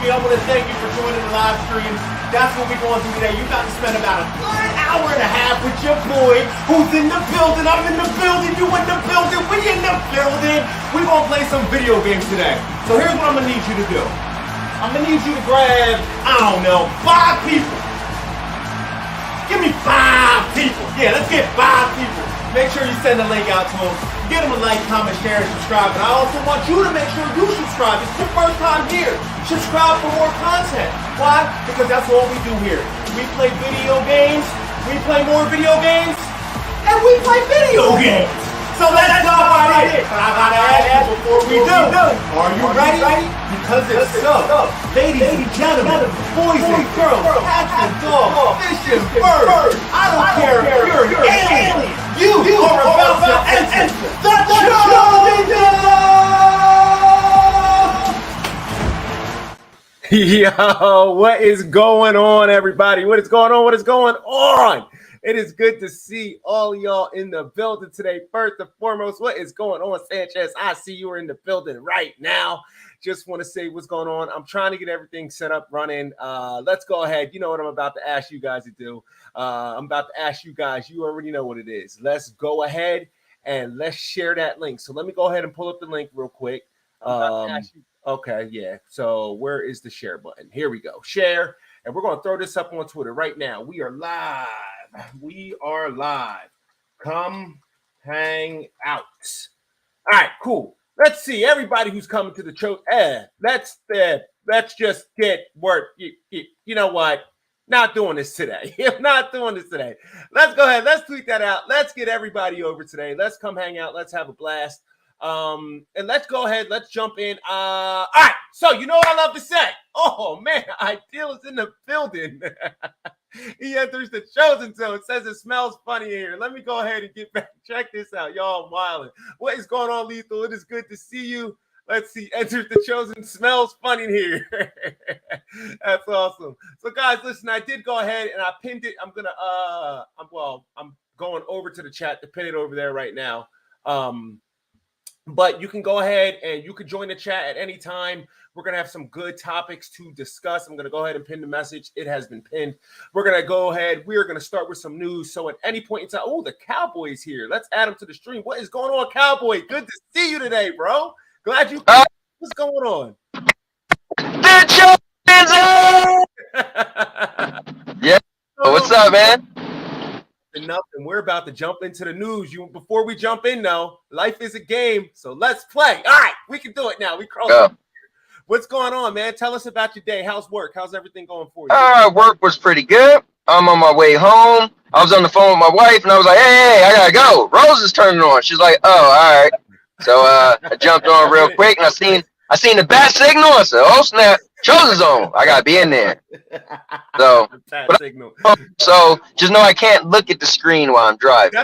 I want to thank you for joining the live stream. That's what we're going to do today. You got to spend about an hour and a half with your boy who's in the building. I'm in the building. You in the building. We in the building. We're going to play some video games today. So here's what I'm going to need you to do. I'm going to need you to grab, I don't know, 5 people. Give me 5 people. Yeah, let's get 5 people. Make sure you send the link out to them. Get them a like, comment, share, and subscribe. And I also want you to make sure you subscribe. It's your first time here. Subscribe for more content. Why? Because that's all we do here. We play video games. We play more video games. And we play video games. So let's jump right in. But I gotta ask you before we do. Are you ready? Because it's so. Ladies and gentlemen, boys and girls, cats and dogs, fish and birds. I don't care if you're an alien. You are about to enter the show. Yo, what is going on, everybody? What is going on? What is going on? It is good to see all y'all in the building today. First and foremost, what is going on, Sanchez? I see you are in the building right now. Just want to say what's going on. I'm trying to get everything set up, running. Let's go ahead. You know what I'm about to ask you guys to do. I'm about to ask you guys. You already know what it is. Let's go ahead and let's share that link. So let me go ahead and pull up the link real quick. Okay, yeah. So where is the share button? Here we go. Share. And we're going to throw this up on Twitter right now. We are live. We are live. Come hang out. All right, cool. Let's see everybody who's coming to the show. Let's just get work. You know what? Not doing this today. I'm not doing this today. Let's go ahead. Let's tweet that out. Let's get everybody over today. Let's come hang out. Let's have a blast. And let's go ahead. Let's jump in. All right. So you know what I love to say? Oh man, Ideal is in the building. He enters the chosen zone. It says it smells funny in here. Let me go ahead and get back. Check this out. Y'all, I'm wilding. What is going on, Lethal? It is good to see you. Let's see. Enters the chosen. Smells funny in here. That's awesome. So, guys, listen. I did go ahead and I pinned it. I'm going over to the chat to pin it over there right now. But you can go ahead and you can join the chat at any time. We're going to have some good topics to discuss. I'm going to go ahead and pin the message. It has been pinned. We're going to go ahead. We are going to start with some news. So at any point in time, oh, the Cowboy's here. Let's add him to the stream. What is going on, Cowboy? Good to see you today, bro. Glad you. What's going on? The show is on. Yeah. What's up, man? Nothing. We're about to jump into the news. Before we jump in, though, life is a game, so let's play. All right, we can do it now. We cross. What's going on, man? Tell us about your day. How's work? How's everything going for you? Work was pretty good. I'm on my way home. I was on the phone with my wife, and I was like, "Hey, I gotta go. Rose is turning on." She's like, "Oh, all right." So I jumped on real quick, and I seen the bat signal. I said, "Oh snap, chosen zone. I gotta be in there." So just know I can't look at the screen while I'm driving.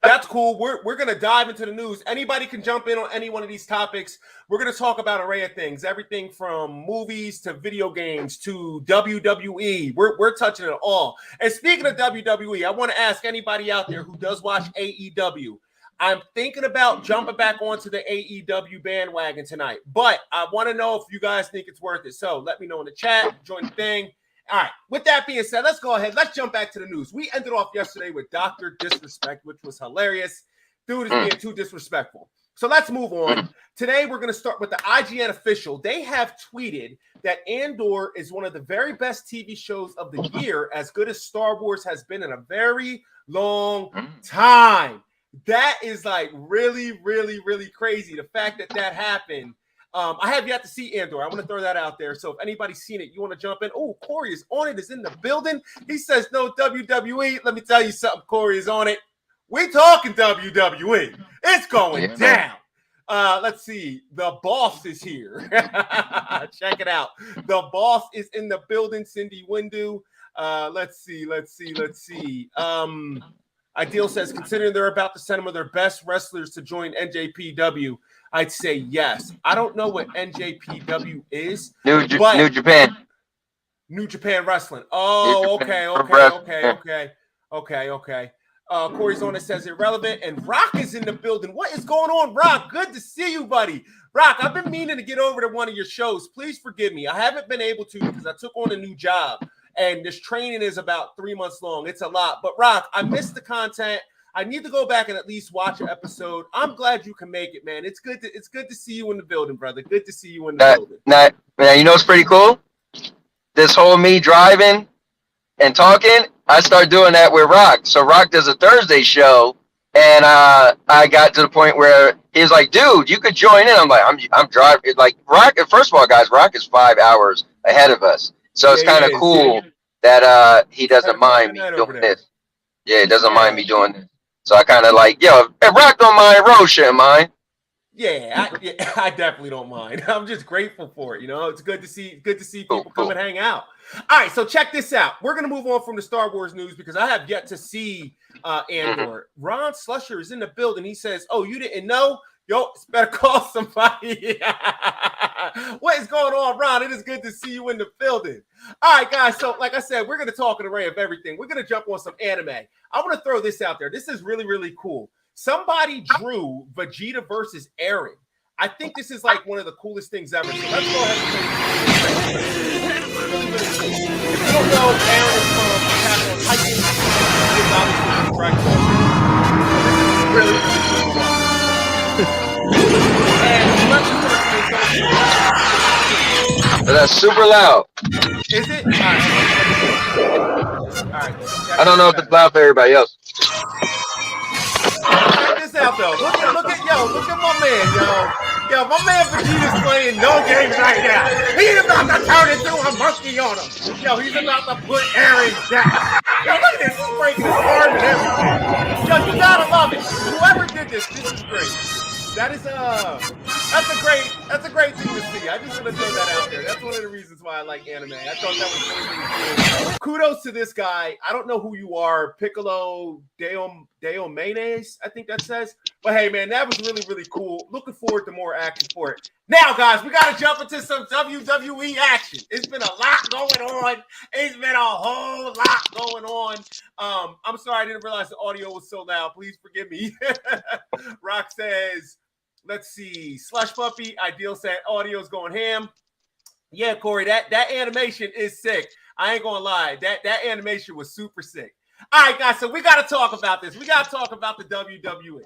That's cool. We're gonna dive into the news. Anybody can jump in on any one of these topics. We're gonna talk about an array of things, everything from movies to video games to WWE. We're touching it all. And speaking of WWE, I want to ask anybody out there who does watch AEW. I'm thinking about jumping back onto the AEW bandwagon tonight, but I want to know if you guys think it's worth it. So let me know in the chat. Join the thing. All right. With that being said, let's go ahead. Let's jump back to the news. We ended off yesterday with Dr. Disrespect, which was hilarious. Dude is being too disrespectful. So let's move on. Today, we're going to start with the IGN official. They have tweeted that Andor is one of the very best TV shows of the year, as good as Star Wars has been in a very long time. That is like really, really, really crazy. The fact that happened. I have yet to see Andor. I want to throw that out there. So if anybody's seen it, you want to jump in. Oh, Corey is on it, is in the building. He says no WWE. Let me tell you something. Corey is on it. We talking WWE. It's going down. Let's see. The boss is here. Check it out. The boss is in the building. Cindy Windu. Let's see. Ideal says, considering they're about to send some of their best wrestlers to join NJPW, I'd say yes. I don't know what NJPW is. New Japan. New Japan Wrestling. Oh, okay. Corey's on it, says irrelevant. And Rock is in the building. What is going on, Rock? Good to see you, buddy. Rock, I've been meaning to get over to one of your shows. Please forgive me. I haven't been able to because I took on a new job, and this training is about 3 months long. It's a lot. But Rock, I missed the content. I need to go back and at least watch an episode. I'm glad you can make it, man. It's good to see you in the building, brother. Good to see you in the building. Now, you know what's pretty cool? This whole me driving and talking, I started doing that with Rock. So Rock does a Thursday show, and I got to the point where he's like, "Dude, you could join in." I'm like, "I'm driving." Like Rock. First of all, guys, Rock is 5 hours ahead of us, so it's kind of cool that he doesn't mind me doing this. Yeah, he doesn't mind me doing this. So I kind of like, yo, if Rock don't mind, Rose shouldn't mind. Yeah, I definitely don't mind. I'm just grateful for it. You know, it's good to see people come and hang out. All right, so check this out. We're gonna move on from the Star Wars news because I have yet to see Andor. Ron Slusher is in the building. He says, "Oh, you didn't know? Yo, it's better call somebody." What is going on, Ron? It is good to see you in the building. All right, guys. So, like I said, we're gonna talk an array of everything. We're gonna jump on some anime. I want to throw this out there. This is really, really cool. Somebody drew Vegeta versus Eren. I think this is like one of the coolest things ever. So let's go ahead and play this. Really, really cool. If you don't know, Eren is from Attack on Titan. He is obviously Dragon Ball Z. This is really, really cool. And let's just That's super loud. Is it? All right. I don't know if it's loud for everybody else. Check this out though. Look at my man, yo, my man Vegeta's playing no games right now. He's about to turn into a monkey on him. Yo, he's about to put Eren down. Yo, look at this, he's breaking his arm and everything. Yo, you gotta love it. Whoever did this is great. That's a great thing to see. I just want to throw that out there. That's one of the reasons why I like anime. I thought that was really, really cool. Kudos to this guy. I don't know who you are, Piccolo Deo Mayonnaise, I think that says. But hey, man, that was really, really cool. Looking forward to more action for it. Now, guys, we got to jump into some WWE action. It's been a lot going on. It's been a whole lot going on. I'm sorry, I didn't realize the audio was so loud. Please forgive me. Rock says, let's see. Slush Puppy, Ideal said audio's going ham. Yeah, Corey, that animation is sick. I ain't gonna lie. That animation was super sick. All right, guys, so we got to talk about this. We got to talk about the WWE.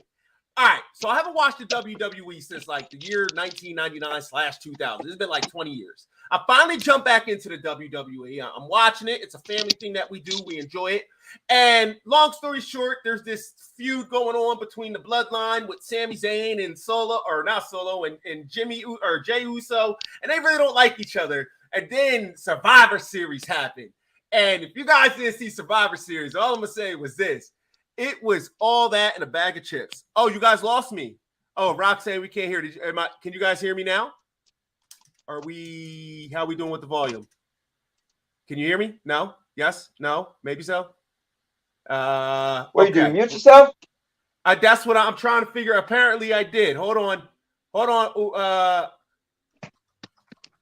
All right, so I haven't watched the WWE since like the year 1999/2000. It's been like 20 years. I finally jumped back into the WWE. I'm watching it. It's a family thing that we do. We enjoy it. And long story short, there's this feud going on between the Bloodline with Sami Zayn and and Jimmy or Jey Uso, and they really don't like each other. And then Survivor Series happened. And if you guys didn't see Survivor Series, all I'm gonna say was this. It was all that and a bag of chips. Oh, you guys lost me. Oh, Rock saying we can't hear. Can you guys hear me now? How are we doing with the volume? Can you hear me? No? Yes? No? Maybe so? What are you doing? Mute yourself? That's what I'm trying to figure. Apparently I did. Hold on.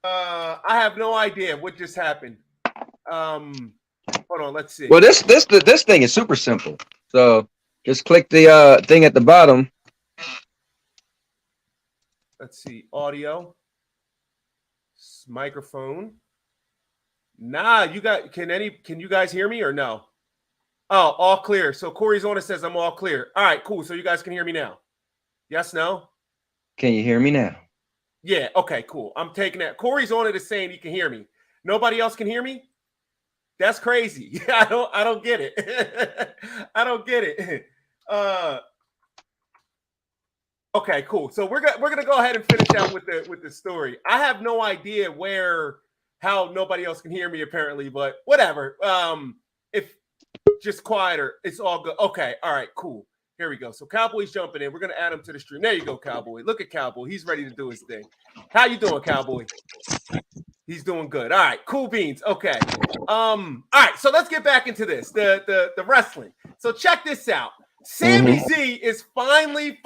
I have no idea what just happened. Hold on, let's see. Well, this thing is super simple. So just click the thing at the bottom. Let's see. Audio. Microphone. Nah, can you guys hear me or no? Oh, all clear. So Corey's on it, says I'm all clear. All right, cool. So you guys can hear me now. Yes, no? Can you hear me now? Yeah, okay, cool. I'm taking that. Corey's on it is saying he can hear me. Nobody else can hear me? That's crazy. I don't get it. I don't get it. Okay, cool. So we're gonna go ahead and finish out with the story. I have no idea how nobody else can hear me apparently, but whatever. If just quieter, it's all good. Okay, all right, cool. Here we go. So Cowboy's jumping in. We're gonna add him to the stream. There you go, Cowboy. Look at Cowboy. He's ready to do his thing. How you doing, Cowboy? He's doing good. All right, cool beans. Okay. All right, so let's get back into this. The wrestling. So check this out. Sami Z is finally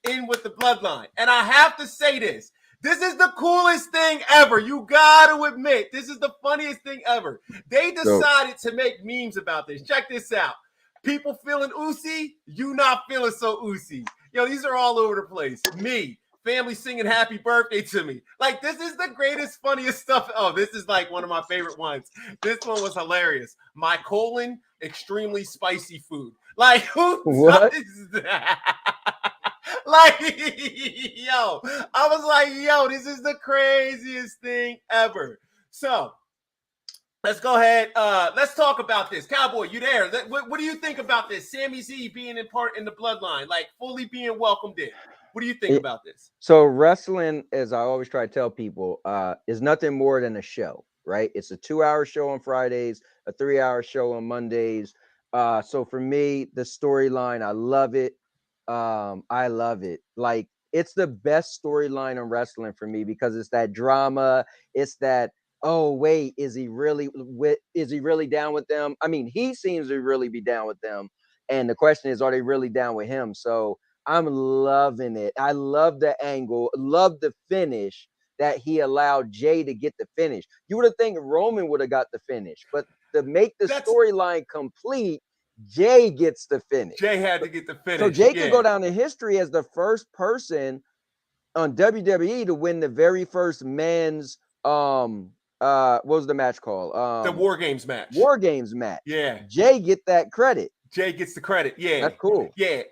in with the Bloodline. And I have to say this. This is the coolest thing ever. You got to admit, this is the funniest thing ever. They decided to make memes about this. Check this out. People feeling oozy, you not feeling so oozy. Yo, these are all over the place. Me family singing happy birthday to me. Like, this is the greatest, funniest stuff. Oh, this is like one of my favorite ones. This one was hilarious. My colon, extremely spicy food. Like, who What? does that? Like, yo, I was like, yo, this is the craziest thing ever. So let's go ahead. Let's talk about this. Cowboy, you there? What do you think about this? Sami Z being in part in the bloodline, like fully being welcomed in. What do you think about this? So wrestling, as I always try to tell people, is nothing more than a show, right? It's a 2-hour show on Fridays, a 3-hour show on Mondays. So for me, the storyline, I love it. I love it. Like, it's the best storyline in wrestling for me because it's that drama. It's that, oh wait, is he really down with them? I mean, he seems to really be down with them. And the question is, are they really down with him? So I'm loving it. I love the angle, love the finish that he allowed Jay to get the finish. You would have think Roman would have got the finish, but to make the storyline complete, Jay gets the finish. Jay had to get the finish. So Jay could go down in history as the first person on WWE to win the very first men's what was the match called? The War Games match. War Games match. Yeah. Jay get that credit. Jay gets the credit. Yeah. That's cool. Yeah.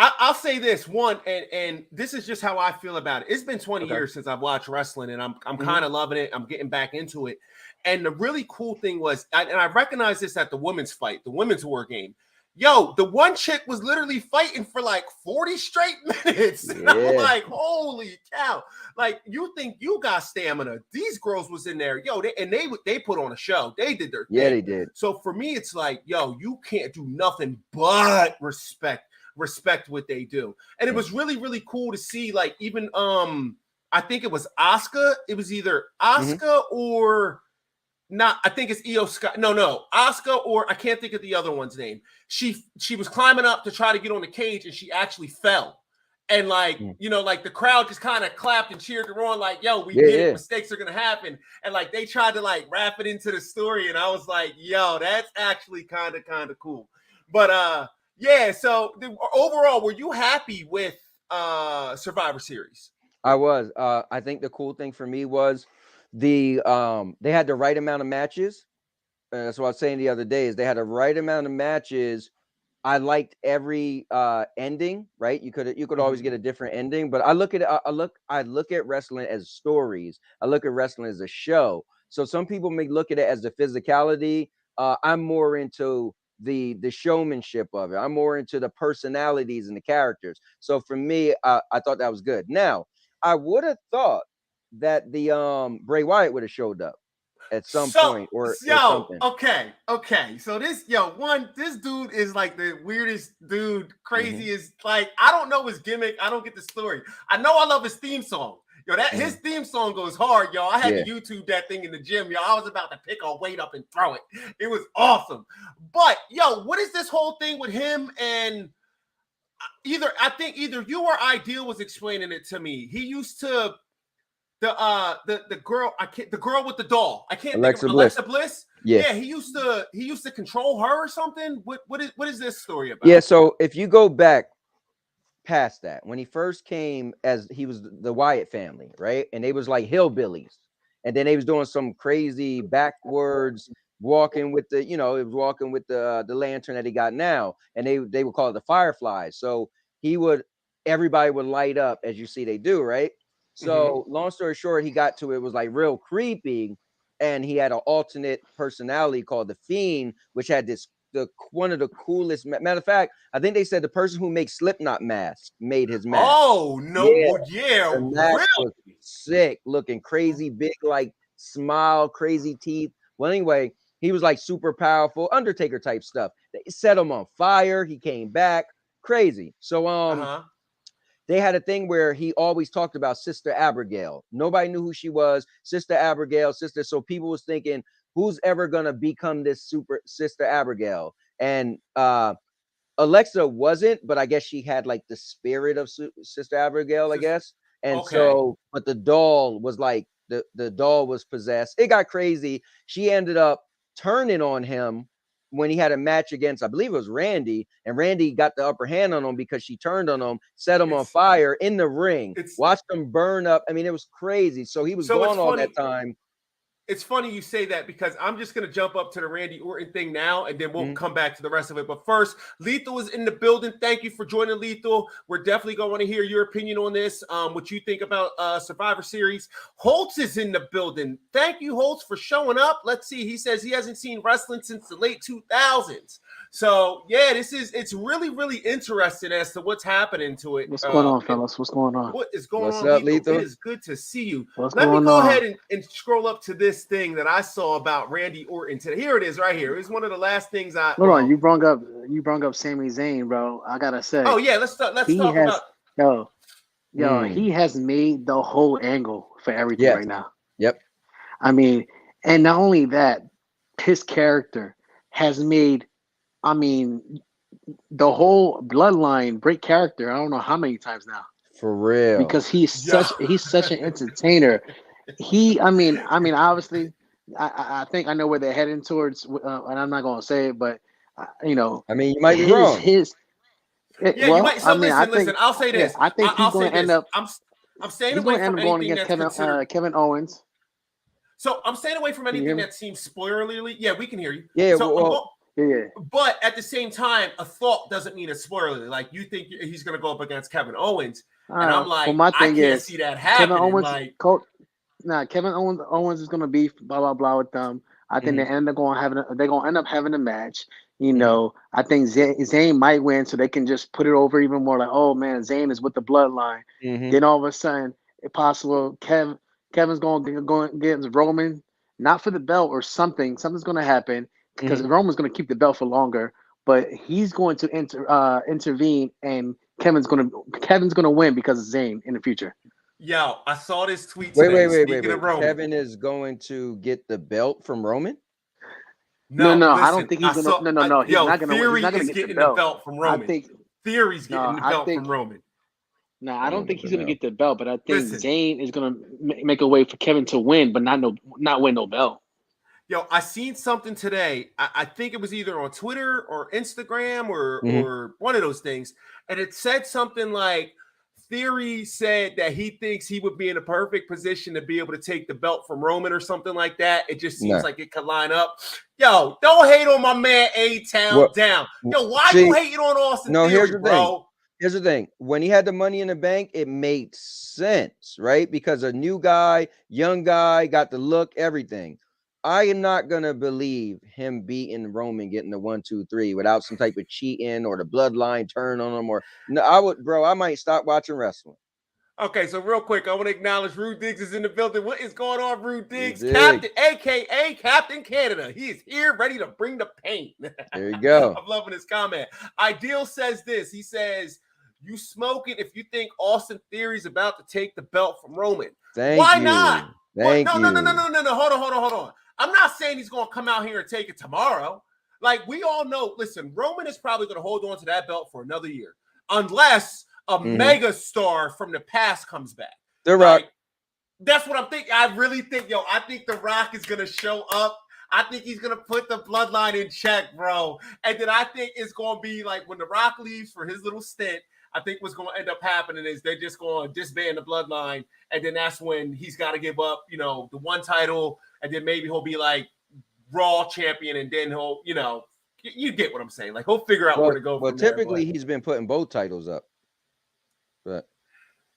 I'll say this one, and this is just how I feel about it. It's been 20 years since I've watched wrestling, and I'm kind of loving it. I'm getting back into it. And the really cool thing was, and I recognize this at the women's fight, the women's War Game. Yo, the one chick was literally fighting for like 40 straight minutes. And I'm like, holy cow. Like, you think you got stamina. These girls was in there. Yo, they put on a show. They did their thing. Yeah, they did. So for me, it's like, yo, you can't do nothing but respect what they do. And it was really, really cool to see, like, even I think it was Asuka. It was either Asuka or not. I think it's Io Sky. No, Asuka, or I can't think of the other one's name. She was climbing up to try to get on the cage, and she actually fell. And like, you know, like the crowd just kind of clapped and cheered her on, like, yo, we get it, mistakes are gonna happen. And like they tried to like wrap it into the story, and I was like, yo, that's actually kind of cool. But yeah, so overall, were you happy with Survivor Series? I was. I think the cool thing for me was they had the right amount of matches. That's what I was saying the other day, is they had the right amount of matches. I liked every ending, right? You could always get a different ending, but I look at wrestling as stories. I look at wrestling as a show. So some people may look at it as the physicality. I'm more into the showmanship of it. I'm more into the personalities and the characters. So for me, I thought that was good. Now, I would have thought that the Bray Wyatt would have showed up at some point or something. Okay. So this dude is like the weirdest dude, craziest. Like, I don't know his gimmick. I don't get the story. I know I love his theme song. Yo, his theme song goes hard, yo. I had to YouTube that thing in the gym, yo. I was about to pick a weight up and throw it. It was awesome. But yo, what is this whole thing with him? And I think either you or Ideal was explaining it to me. He used to the girl, the girl with the doll. I can't think of Alexa Bliss. Yeah, he used to control her or something. What is this story about? Yeah, so if you go back past that, when he first came, as he was the Wyatt family, right? And they was like hillbillies. And then they was doing some crazy backwards walking with the, walking with the lantern that he got now. And they would call it the Fireflies. So everybody would light up, as you see they do, right? So long story short, he got to it was like real creepy, and he had an alternate personality called the Fiend, which had one of the coolest. Matter of fact, I think they said the person who makes Slipknot masks made his mask. Oh no, yeah, the mask was sick, looking crazy, big, like smile, crazy teeth. Well, anyway, he was like super powerful, Undertaker type stuff. They set him on fire. He came back, crazy. So they had a thing where he always talked about Sister Abigail. Nobody knew who she was. Sister Abigail, sister. So people was thinking, who's ever gonna become this super Sister Abigail? And Alexa wasn't, but I guess she had like the spirit of Sister Abigail, I guess. And so, but the doll was like the doll was possessed. It got crazy. She ended up turning on him when he had a match against, I believe it was Randy, and Randy got the upper hand on him because she turned on him, set him on fire in the ring, watched him burn up. I mean, it was crazy. So he was gone all that time. It's funny you say that because I'm just going to jump up to the Randy Orton thing now, and then we'll come back to the rest of it. But first, Lethal is in the building. Thank you for joining, Lethal. We're definitely going to want to hear your opinion on this, what you think about Survivor Series. Holtz is in the building. Thank you, Holtz, for showing up. Let's see. He says he hasn't seen wrestling since the late 2000s. So, yeah, it's really, really interesting as to what's happening to it. What's going on, fellas? What's going on? What is going on, up, Lethal? Lethal? It is good to see you. Let me go ahead and scroll up to this thing that I saw about Randy Orton today. Here it is right here. It's one of the last things I... Hold on, you brought up Sami Zayn, bro. I got to say. Oh, yeah, let's talk about... He has made the whole angle for everything right now. Yep. I mean, and not only that, his character has made... I mean, the whole bloodline break character. I don't know how many times now. For real. Because he's such an entertainer. I mean, obviously, I think I know where they're heading towards, and I'm not going to say it, but you know, I mean, you might be wrong. You might. So listen. I'll say this. I think he's going to end up. I'm staying away from anything that's Kevin Owens. So I'm staying away from anything that seems spoilerly. Yeah, we can hear you. Yeah. But at the same time, a thought doesn't mean it's spoilerly. Like you think he's going to go up against Kevin Owens, and I'm like, I can't see that happening. Kevin Owens is going to be blah blah blah with them. I think they're going to end up having a match. You know, I think Zayn might win, so they can just put it over even more. Like, oh man, Zayn is with the bloodline. Then all of a sudden, if possible, Kevin's going to get Roman, not for the belt or something. Something's going to happen. Because Roman's going to keep the belt for longer, but he's going to intervene, and Kevin's going to win because of Zayn in the future. Yo, I saw this tweet. Wait. Kevin is going to get the belt from Roman? No, listen, I don't think he's going to. No. He's not going to get the belt from Roman. I think Theory's getting the belt from Roman. No, I don't think he's going to get the belt, but I think Zayn is going to make a way for Kevin to win, but not win no belt. Yo, I seen something today. I think it was either on Twitter or Instagram or one of those things. And it said something like Theory said that he thinks he would be in a perfect position to be able to take the belt from Roman or something like that. It just seems like it could line up. Yo, don't hate on my man A-Town down. Yo, why you hating on Austin Theory, here's the bro? Here's the thing. When he had the Money in the Bank, it made sense, right? Because a new guy, young guy, got the look, everything. I am not going to believe him beating Roman, getting the 1, 2, 3 without some type of cheating or the bloodline turn on him. Or no, I might stop watching wrestling. Okay, so real quick, I want to acknowledge Rude Diggs is in the building. What is going on, Rude Diggs? Captain, a.k.a. Captain Canada. He is here ready to bring the pain. There you go. I'm loving his comment. Ideal says this. He says, you smoke it if you think Austin Theory's about to take the belt from Roman. Why not? No. Hold on. I'm not saying he's going to come out here and take it tomorrow. Like, we all know, listen, Roman is probably going to hold on to that belt for another year. Unless a mega star from the past comes back. The Rock. That's what I'm thinking. I really think, I think The Rock is going to show up. I think he's going to put the bloodline in check, bro. And then I think it's going to be like when The Rock leaves for his little stint, I think what's going to end up happening is they're just going to disband the bloodline. And then that's when he's got to give up, the one title. And then maybe he'll be like Raw champion. And then he'll, you get what I'm saying. Like he'll figure out where to go. Well, typically he's been putting both titles up. But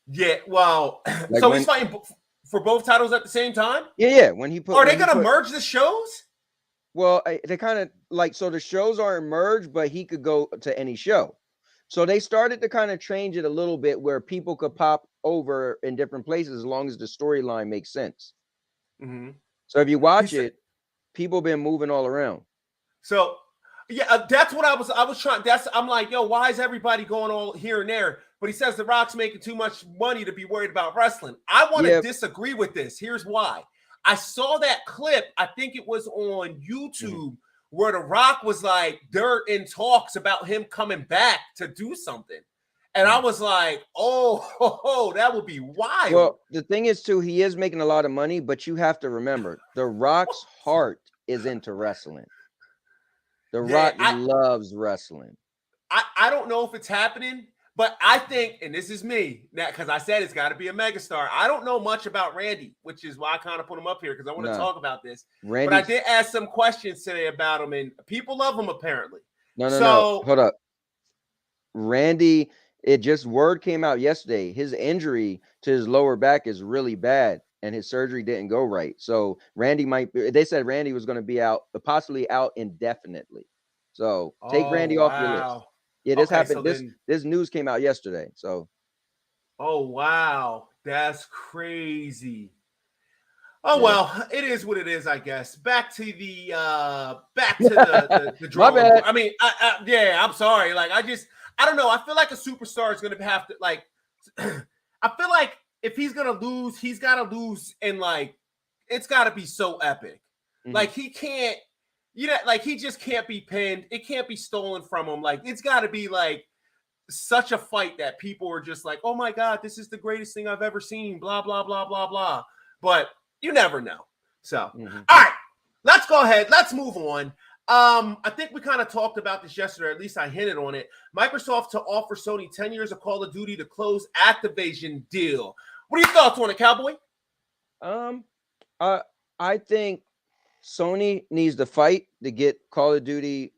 yeah, well, like so he's fighting for both titles at the same time? Yeah. When he put, are they going to merge the shows? Well, they kind of like, so the shows aren't merged, but he could go to any show. So they started to kind of change it a little bit where people could pop over in different places as long as the storyline makes sense. So if you watch it, people been moving all around. So yeah, that's what I was trying. I'm like, yo, why is everybody going all here and there? But he says The Rock's making too much money to be worried about wrestling. I want to disagree with this. Here's why. I saw that clip. I think it was on YouTube. Where The Rock was like, they're in talks about him coming back to do something. And I was like, oh, that would be wild. Well, the thing is, too, he is making a lot of money, but you have to remember, The Rock's heart is into wrestling. The Rock loves wrestling. I don't know if it's happening, but I think, and this is me, because I said it's got to be a megastar. I don't know much about Randy, which is why I kind of put him up here because I want to talk about this. But I did ask some questions today about him, and people love him apparently. No. Hold up. Randy, word came out yesterday. His injury to his lower back is really bad, and his surgery didn't go right. So Randy they said Randy was going to be out, possibly out indefinitely. So take Randy off your list. Yeah, this happened. So this news came out yesterday. So. Oh wow, that's crazy. Oh yeah. Well, it is what it is, I guess. Back to the drawing board. I mean, I'm sorry. Like, I don't know. I feel like a superstar is going to have to like. I feel like if he's going to lose, he's got to lose, and like, it's got to be so epic. Mm-hmm. Like he can't. Like he just can't be pinned. It can't be stolen from him. Like it's got to be like such a fight that people are just like, oh my God, this is the greatest thing I've ever seen. Blah, blah, blah, blah, blah. But you never know. So, All right, let's go ahead. Let's move on. I think we kind of talked about this yesterday. Or at least I hinted on it. Microsoft to offer Sony 10 years of Call of Duty to close Activision deal. What are your thoughts on it, Cowboy? I think Sony needs to fight to get Call of Duty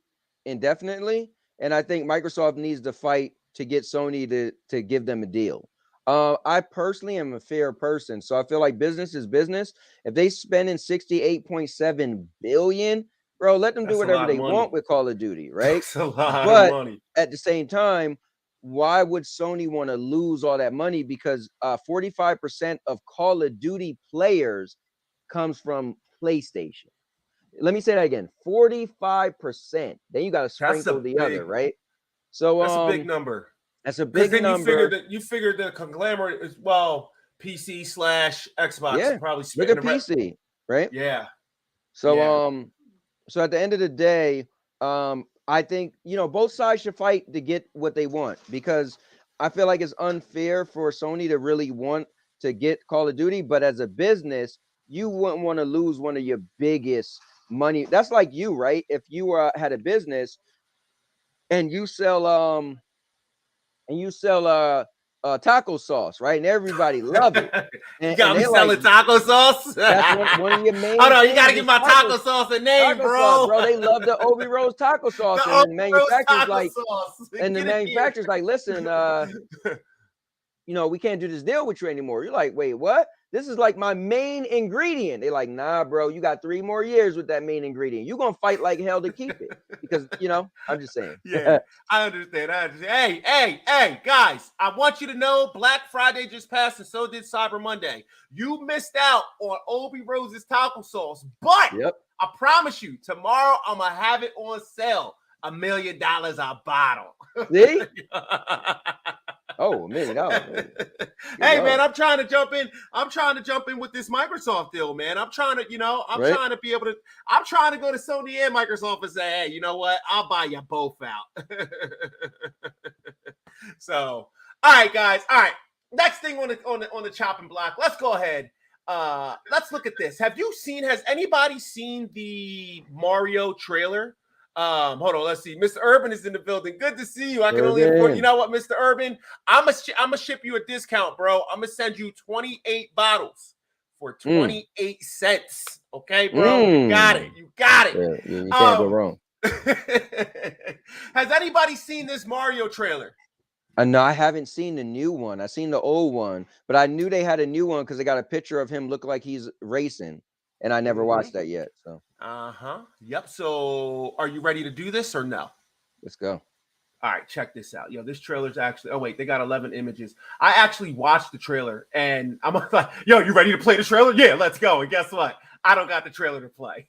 indefinitely, and I think Microsoft needs to fight to get Sony to give them a deal. I personally am a fair person, so I feel like business is business. If they spending $68.7 billion, bro, let them do whatever they want with Call of Duty, right? That's a lot of money. At the same time, why would Sony want to lose all that money? Because 45% of Call of Duty players comes from PlayStation. Let me say that again. 45%. Then you got to sprinkle the other, right? So that's a big number. That's a big number. You figured the conglomerate is PC/Xbox probably look at PC, right? Yeah. So so at the end of the day, I think both sides should fight to get what they want, because I feel like it's unfair for Sony to really want to get Call of Duty, but as a business, you wouldn't want to lose one of your biggest money. That's like you, right? If you had a business and you sell taco sauce, right? And everybody love it. And, you got me selling taco sauce? That's one of your main. Hold on, you got to give my taco sauce a name, bro. Sauce, bro. They love the Obi Rose taco sauce. And the manufacturer's like, listen, we can't do this deal with you anymore. You're like, wait, what? This is like my main ingredient. They're like, nah, bro, you got 3 more years with that main ingredient. You're going to fight like hell to keep it. Because, I'm just saying. Yeah, I understand. Hey, guys, I want you to know Black Friday just passed and so did Cyber Monday. You missed out on Obi Rose's taco sauce. But I promise you, tomorrow I'm going to have it on sale. $1 million a bottle. See? Oh, $1 million. Hey, man, I'm trying to jump in. I'm trying to jump in with this Microsoft deal, man. I'm trying to, trying to be able to. I'm trying to go to Sony and Microsoft and say, hey, you know what? I'll buy you both out. So, all right, guys. All right. Next thing on the chopping block. Let's go ahead. Let's look at this. Has anybody seen the Mario trailer? Hold on, let's see. Mr. Urban is in the building. Good to see you. I can only afford. You know what, Mr. Urban? I'm gonna ship you a discount, bro. I'm gonna send you 28 bottles for 28 cents. Okay, bro. You got it. You can't go wrong. Has anybody seen this Mario trailer? No, I haven't seen the new one. I seen the old one, but I knew they had a new one because they got a picture of him look like he's racing. And I never watched that yet. So. Yep. So are you ready to do this or no? Let's go. All right. Check this out. Yo, this trailer's actually. Oh wait, they got 11 images. I actually watched the trailer, and I'm like, yo, you ready to play the trailer? Yeah, let's go. And guess what? I don't got the trailer to play.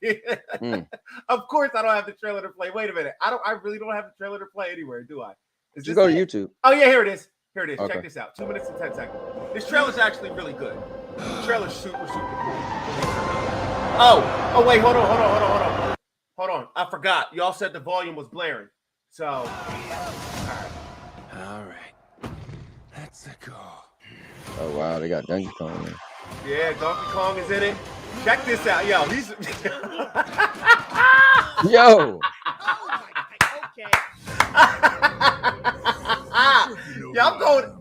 Of course, I don't have the trailer to play. Wait a minute. I really don't have the trailer to play anywhere, do I? Just go to YouTube. Oh yeah, here it is. Okay. Check this out. 2 minutes and 10 seconds. This trailer's actually really good. The trailer's super cool. Oh, wait, hold on. I forgot. Y'all said the volume was blaring. So, all right. Let's go. Oh, wow. They got Donkey Kong in. Yeah, Donkey Kong is in it. Check this out. Yo, he's... Yo. Yeah, I'm going.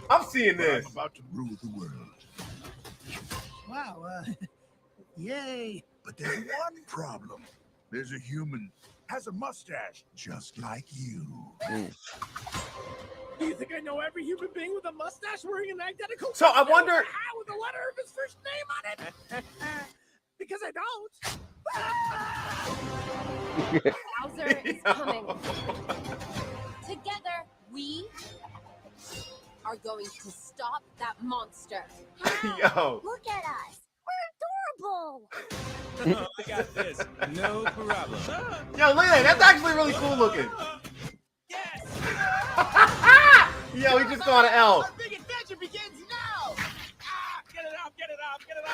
I'm seeing this. I'm about to rule the world. Wow, yay. But there's one problem. There's a human, has a mustache, just like you. Do you think I know every human being with a mustache wearing an identical So I mustache wonder. with a hat with the letter of his first name on it? Because I don't. Bowser is coming. Together, we are going to stop that monster. Yo. Look at us. We're adorable. I got this. No problem. Yo, look at that. That's actually really cool looking. Yes! Yo, he just got an L. Our big adventure begins now! Get it off, get it off, get it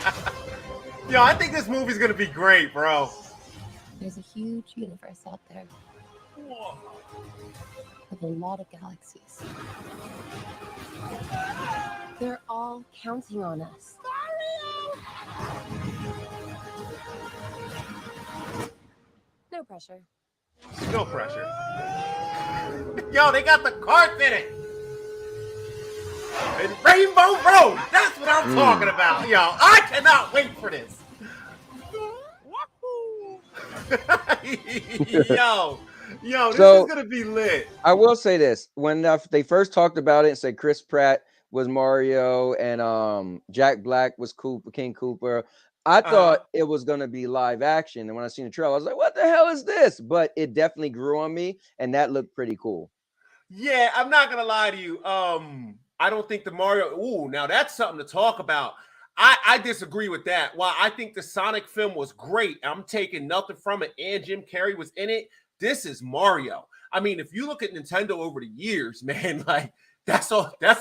off! Yo, I think this movie's gonna be great, bro. There's a huge universe out there Whoa. with a lot of galaxies. They're all counting on us. No pressure. No pressure. Yo, they got the carts in it. And Rainbow Road. That's what I'm talking about. Yo, I cannot wait for this. Yo, this So- is gonna be lit. I will say this: when they first talked about it and said Chris Pratt was Mario and Jack Black was King Koopa, I thought it was gonna be live action. And when I seen the trailer, I was like, "What the hell is this?" But it definitely grew on me, and that looked pretty cool. Yeah, I'm not gonna lie to you. I don't think the Mario. Ooh, now that's something to talk about. I disagree with that. While I think the Sonic film was great, I'm taking nothing from it, and Jim Carrey was in it. This is Mario. I mean, if you look at Nintendo over the years, man, like that's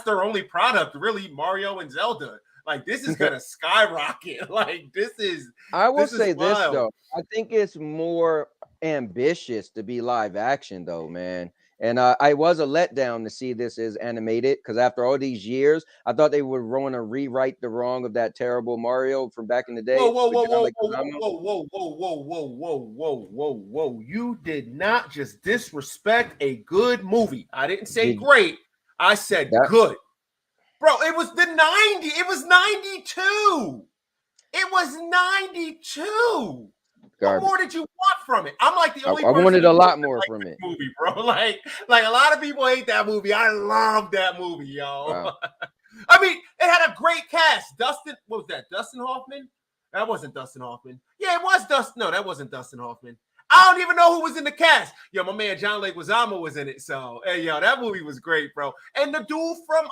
their only product, really, Mario and Zelda. Like this is gonna skyrocket. Like this is. I will This is say this wild. though: I think it's more ambitious to be live action, though, man. And I was a letdown to see this as animated because after all these years, I thought they would want to rewrite the wrong of that terrible Mario from back in the day. Whoa, whoa, with whoa, John whoa, Leguizamo. whoa, whoa, whoa, whoa, whoa, whoa, whoa, whoa, whoa. You did not just disrespect a good movie. I didn't say great. I said good. Bro, it was the 90. It was 92. It was 92. What more did you want from it? I'm like the only I person wanted a who lot doesn't more like from this it. movie, bro. Like a lot of people hate that movie. I love that movie, yo. Wow. I mean, it had a great cast. Dustin, what was that? Dustin Hoffman? That wasn't Dustin Hoffman. Yeah, it was Dustin. No, that wasn't Dustin Hoffman. I don't even know who was in the cast. Yo, my man John Leguizamo was in it. So, hey, yo, that movie was great, bro. And the dude from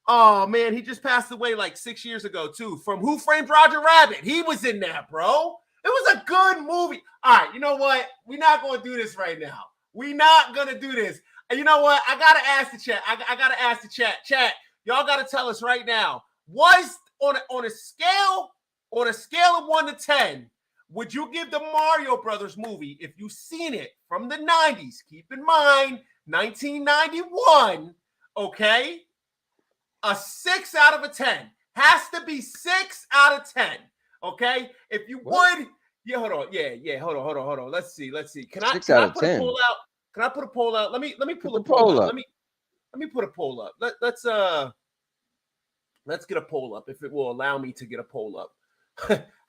oh man, he just passed away like 6 years ago too. From Who Framed Roger Rabbit? He was in that, bro. It was a good movie. All right, you know what? We're not going to do this right now. We're not going to do this. And you know what? I got to ask the chat. I got to ask the chat. Chat, y'all got to tell us right now. Was on a scale of 1 to 10, would you give the Mario Brothers movie, if you've seen it from the 90s, keep in mind, 1991, okay, a 6 out of a 10. Has to be 6 out of 10. Okay, if you would, yeah, hold on, yeah, hold on. Let's see. Can I put a poll out? Can I put a poll out? Let me pull a poll up. Let me put a poll up. Let's get a poll up if it will allow me to get a poll up.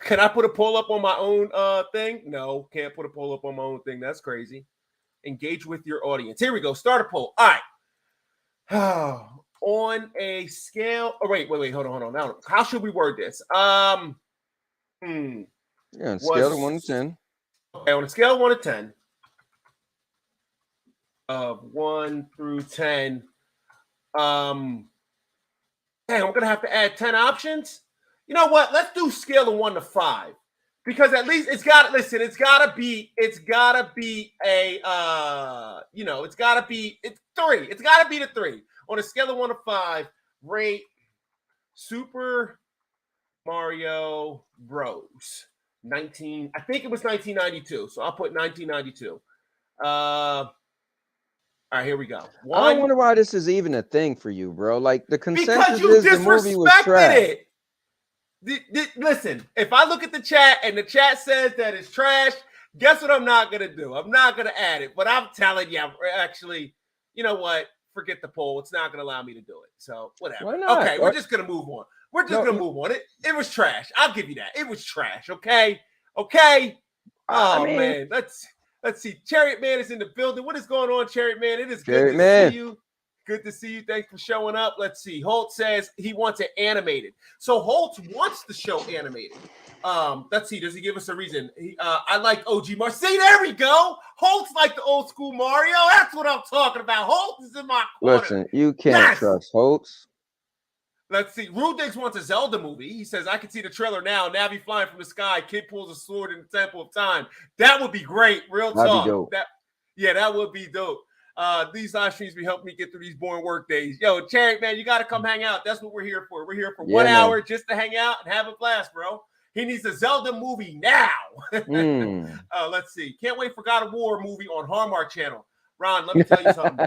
Can I put a poll up on my own thing? No, can't put a poll up on my own thing. That's crazy. Engage with your audience. Here we go. Start a poll. All right. On a scale. Oh, wait. Hold on. Now, how should we word this? Yeah, on a scale of 1 to 10. Okay, on a scale of 1 to 10. Of 1 through 10. I'm gonna have to add 10 options. You know what? Let's do scale of 1 to 5. Because at least it's gotta be a it's gotta be it's 3. It's gotta be the 3. On a scale of 1 to 5, rate Super Mario Bros. I think it was 1992. So I'll put 1992. All right, here we go. I wonder why this is even a thing for you, bro. Like the consensus Because you is the movie was disrespected trash. it. Listen, if I look at the chat and the chat says that it's trash, guess what I'm not gonna do? I'm not gonna add it. But I'm telling you, actually, you know what? Forget the poll. It's not going to allow me to do it. So whatever. Why not? Okay, we're just going to move on. We're just going to move on. It was trash. I'll give you that. It was trash. Okay. Oh, man. Let's see. Chariot Man is in the building. What is going on, Chariot Man? It is good to see you. Good to see you. Thanks for showing up. Let's see. Holt says he wants it animated. So Holt wants the show animated. Let's see. Does he give us a reason? I like OG Mario. See, there we go. Holt's like the old school Mario. That's what I'm talking about. Holt is in my corner. Listen, you can't trust Holt's. Let's see. Rudiggs wants a Zelda movie. He says, I can see the trailer now. Navi flying from the sky. Kid pulls a sword in the Temple of Time. That would be great. Real That'd talk. be dope. That would be dope. These live streams be helping me get through these boring work days. Yo, Cherry, man, you got to come hang out. That's what we're here for. We're here for 1 hour just to hang out and have a blast, bro. He needs a Zelda movie now. Let's see. Can't wait for God of War movie on Hallmark Channel. Ron, let me tell you something.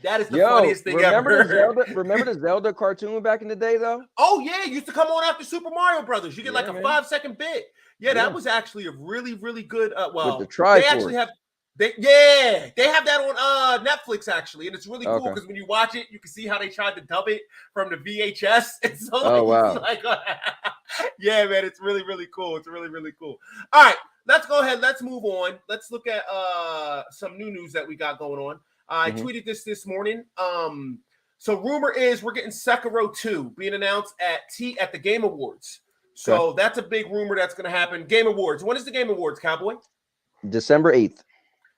That is the funniest thing ever. Remember the Zelda cartoon back in the day, though? Oh, yeah. It used to come on after Super Mario Brothers. You get like a 5-second bit. Yeah, that was actually a really, really good. Well, with the Triforce. They actually have. They have that on Netflix actually, and it's really cool because when you watch it, you can see how they tried to dub it from the VHS. And so yeah, man, it's really, really cool. It's really, really cool. All right, let's go ahead. Let's move on. Let's look at some new news that we got going on. I tweeted this morning. So rumor is we're getting Sekiro 2 being announced at the Game Awards. So that's a big rumor that's going to happen. Game Awards. When is the Game Awards, Cowboy? December 8th.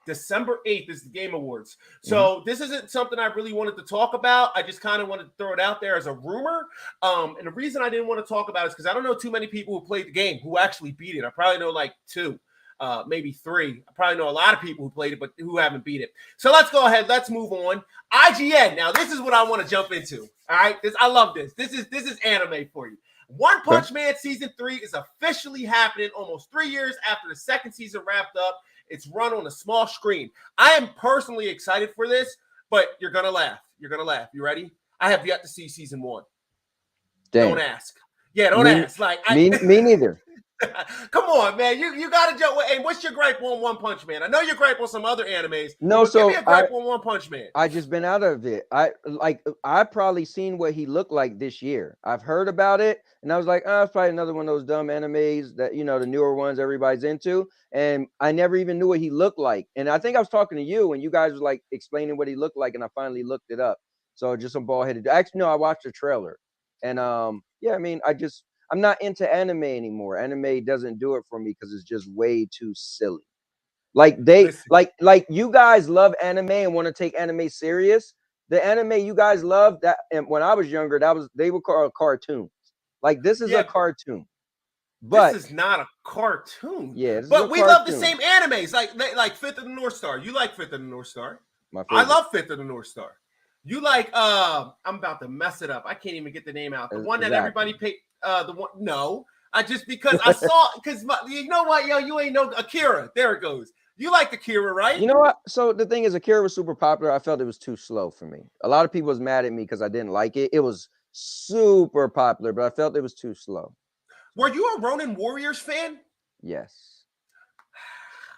December 8th is the Game Awards. So this isn't something I really wanted to talk about. I just kind of wanted to throw it out there as a rumor. And the reason I didn't want to talk about it is because I don't know too many people who played the game who actually beat it. I probably know like 2, maybe 3. I probably know a lot of people who played it, but who haven't beat it. So let's go ahead. Let's move on. IGN. Now, this is what I want to jump into. All right. I love this. This is anime for you. One Punch Man Season 3 is officially happening almost 3 years after the second season wrapped up. It's run on a small screen. I am personally excited for this, but you're going to laugh. You're going to laugh. You ready? I have yet to see Season 1. Dang. Don't ask. Yeah, don't ask. Like me neither. Come on, man. You got to jump. Hey, what's your gripe on One Punch Man? I know you're gripe on some other animes. No, so give me a gripe on One Punch Man. I just been out of it. I probably seen what he looked like this year. I've heard about it, and I was like, it's probably another one of those dumb animes that the newer ones everybody's into. And I never even knew what he looked like. And I think I was talking to you, and you guys was like explaining what he looked like, and I finally looked it up. So just some bald headed. Actually, no, I watched the trailer, and yeah, I mean, I'm not into anime anymore. Anime doesn't do it for me because it's just way too silly. Like like you guys love anime and want to take anime serious. The anime you guys love that, and when I was younger, they were called cartoons. Like this is a cartoon. But this is not a cartoon. Yeah, but we love the same animes, like Fifth of the North Star. You like Fifth of the North Star? I love Fifth of the North Star. You like I'm about to mess it up. I can't even get the name out. The one that everybody paid. The one, no, I just because I saw because you know what, yo, you ain't know Akira. There it goes. You like Akira, right? You know what? So the thing is, Akira was super popular. I felt it was too slow for me. A lot of people was mad at me because I didn't like it. It was super popular, but I felt it was too slow. Were you a Ronin Warriors fan? Yes.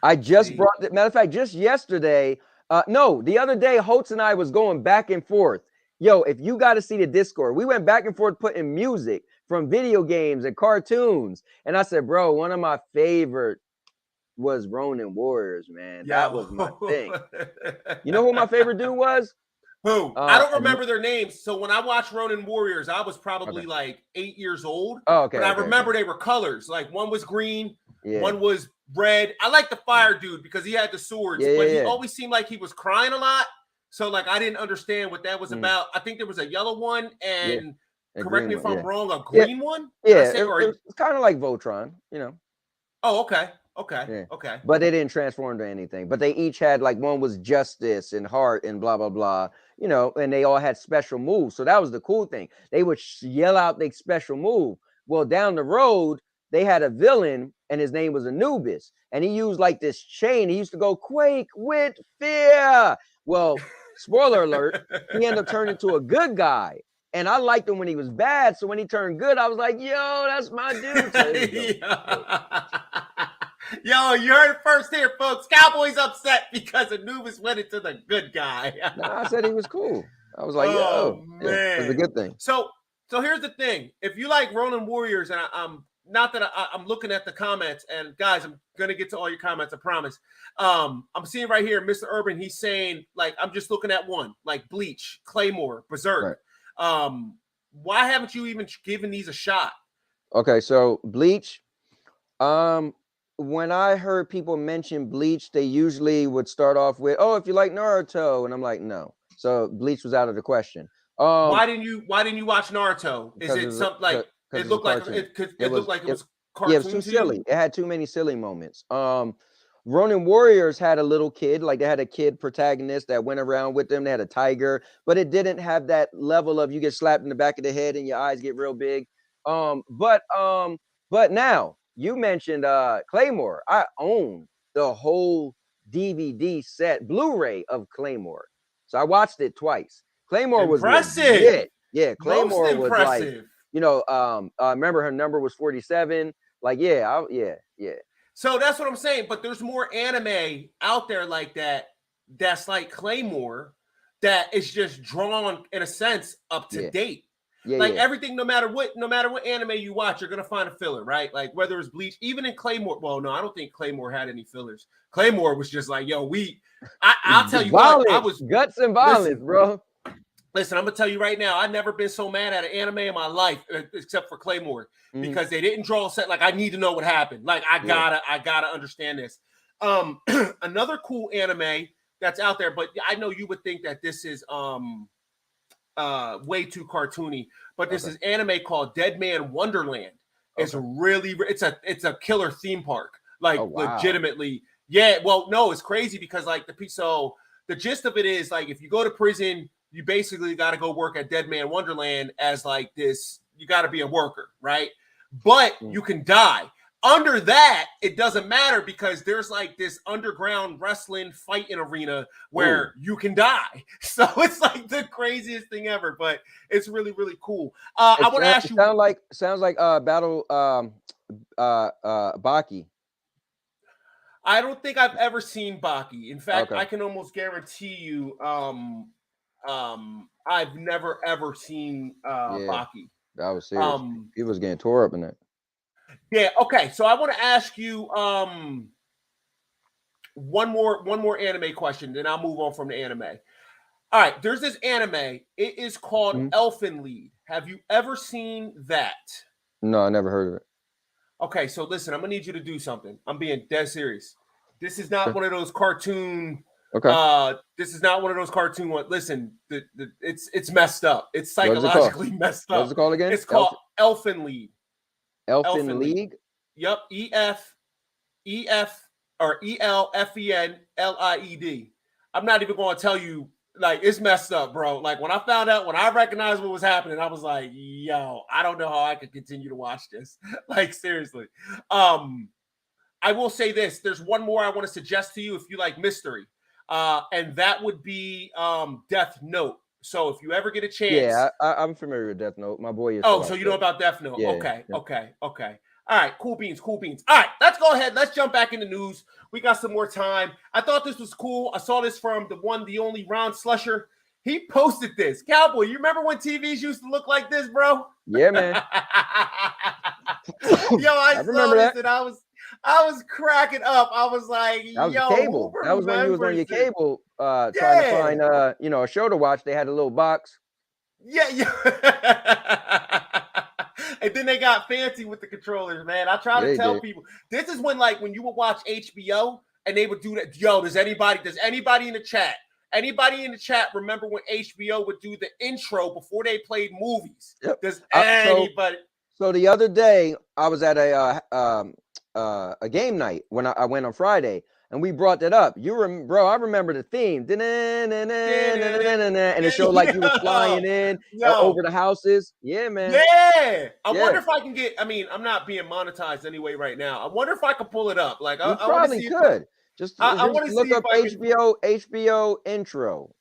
I just brought the matter of fact, just yesterday. No, the other day, Holtz and I was going back and forth. Yo, if you got to see the Discord, we went back and forth putting music from video games and cartoons. And I said, bro, one of my favorite was Ronin Warriors, man. That was my thing. You know who my favorite dude was? Who? I don't remember their names. So when I watched Ronin Warriors, I was probably like 8 years old. Oh, okay. But I remember they were colors. Like one was green, one was red. I like the fire dude because he had the swords, but he always seemed like he was crying a lot. So like I didn't understand what that was about. I think there was a yellow one and correct me if I'm wrong, a green one? Yeah, it's kind of like Voltron, Oh, okay. But they didn't transform to anything. But they each had like one was justice and heart and blah, blah, blah, and they all had special moves. So that was the cool thing. They would yell out their special move. Well, down the road, they had a villain and his name was Anubis. And he used like this chain. He used to go quake with fear. Well, spoiler alert, he ended up turning into a good guy. And I liked him when he was bad. So when he turned good, I was like, yo, that's my dude. So Yo, you heard it first here, folks. Cowboys upset because Anubis went into the good guy. Nah, I said he was cool. I was like, Oh yeah, it's a man. good thing. So here's the thing. If you like Ronin Warriors, and I'm not that I'm looking at the comments, and guys, I'm gonna get to all your comments, I promise. I'm seeing right here, Mr. Urban, he's saying, like, I'm just looking at one, like Bleach, Claymore, Berserk. Right. Why haven't you even given these a shot? Okay, so Bleach. When I heard people mention Bleach, they usually would start off with, "Oh, if you like Naruto," and I'm like, no. So Bleach was out of the question. Why didn't you watch Naruto? Is it something like it looked like it looked like it was cartoon? Yeah, it was too silly. It had too many silly moments. Ronin Warriors had a little kid, like they had a kid protagonist that went around with them. They had a tiger, but it didn't have that level of you get slapped in the back of the head and your eyes get real big. But now you mentioned Claymore. I own the whole DVD set, Blu-ray of Claymore. So I watched it twice. Claymore was legit. Yeah, Claymore was like, remember her number was 47. Like, yeah. So that's what I'm saying. But there's more anime out there like that. That's like Claymore, that is just drawn in a sense up to date. Everything, no matter what anime you watch, you're gonna find a filler, right? Like whether it's Bleach, even in Claymore. Well, no, I don't think Claymore had any fillers. Claymore was just like, yo, I'll tell you violence, what, I was guts and violence, bro. Listen, I'm gonna tell you right now, I've never been so mad at an anime in my life, except for Claymore, because they didn't draw a set. Like, I need to know what happened. Like, I gotta understand this. Another cool anime that's out there, but I know you would think that this is way too cartoony, but this is anime called Dead Man Wonderland. It's it's a killer theme park, like legitimately. Yeah, well, no, it's crazy because like the gist of it is like if you go to prison, you basically got to go work at Dead Man Wonderland as like this. You got to be a worker, right? But you can die. Under that, it doesn't matter because there's like this underground wrestling fighting arena where you can die. So it's like the craziest thing ever, but it's really, really cool. I want to ask you. Sounds like Battle Baki. I don't think I've ever seen Baki. In fact, I can almost guarantee you, I've never ever seen Baki. That was serious. He was getting tore up in that. Yeah. Okay. So I want to ask you one more anime question, then I'll move on from the anime. All right. There's this anime. It is called Elfen Lied. Have you ever seen that? No, I never heard of it. Okay. So listen, I'm gonna need you to do something. I'm being dead serious. This is not one of those cartoon. Okay. This is not one of those cartoon ones. Listen, it's messed up. It's psychologically messed up. What's it called again? It's called Elfen Lied. Elfen League? Yep. ELFENLIED. I'm not even going to tell you, like, it's messed up, bro. Like, when I recognized what was happening, I was like, yo, I don't know how I could continue to watch this. Like, seriously. I will say this. There's one more I want to suggest to you if you like mystery. And that would be Death Note. So if you ever get a chance. Yeah, I'm familiar with Death Note. My boy is. Oh, so you know about Death Note. Yeah, Okay. All right, cool beans. All right, let's go ahead. Let's jump back into news. We got some more time. I thought this was cool. I saw this from the only Ron Slusher. He posted this. Cowboy, you remember when TVs used to look like this, bro? Yeah, man. Yo, I remember this and I was cracking up. I was like, that was cable. That was when you was on your cable trying to find a show to watch. They had a little box. Yeah. And then they got fancy with the controllers, man. I try to tell people this is when you would watch HBO and they would do that. Yo, does anybody in the chat remember when HBO would do the intro before they played movies? Yep. Does anybody? So the other day I was at a game night when I went on Friday, and we brought that up. Bro, I remember the theme. And it showed like you were flying in over the houses. Yeah, man. Yeah. I wonder if I can get. I mean, I'm not being monetized anyway right now. I wonder if I could pull it up. Like, I probably could. Just I want to look see up HBO intro.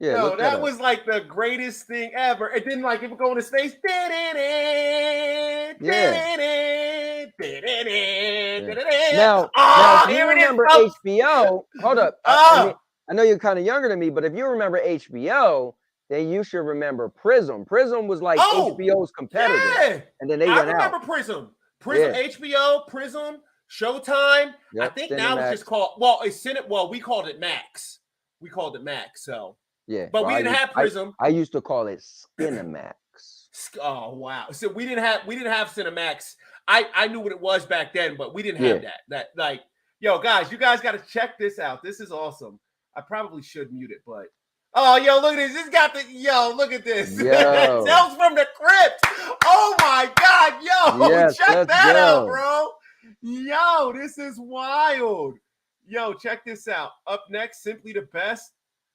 Yeah, Yo, look that up. was like the greatest thing ever. And then like it would go into space. Now, Oh, if you here it is, remember folks. HBO, hold up. Oh, I know you're kind of younger than me, but if you remember HBO, then you should remember Prism. Prism was like oh, HBO's competitor, yeah. and then they I went remember out. Prism. Yeah. HBO, Prism, Showtime. I Yep, think now it's Cinemax. just called, we called it Max. We called it Max, so. Yeah, But well, we didn't have Prism. I used to call it Skinemax. Oh wow! So we didn't have Cinemax. I knew what it was back then, but we didn't have that. Like, yo, guys, you guys got to check this out. This is awesome. I probably should mute it, but oh, yo, look at this. This got the look at this. Yo. Tales from the Crypt. Oh my God, yo, Yes, check let's that out, go. bro. Yo, this is wild. Yo, check this out. Up next, Simply the Best.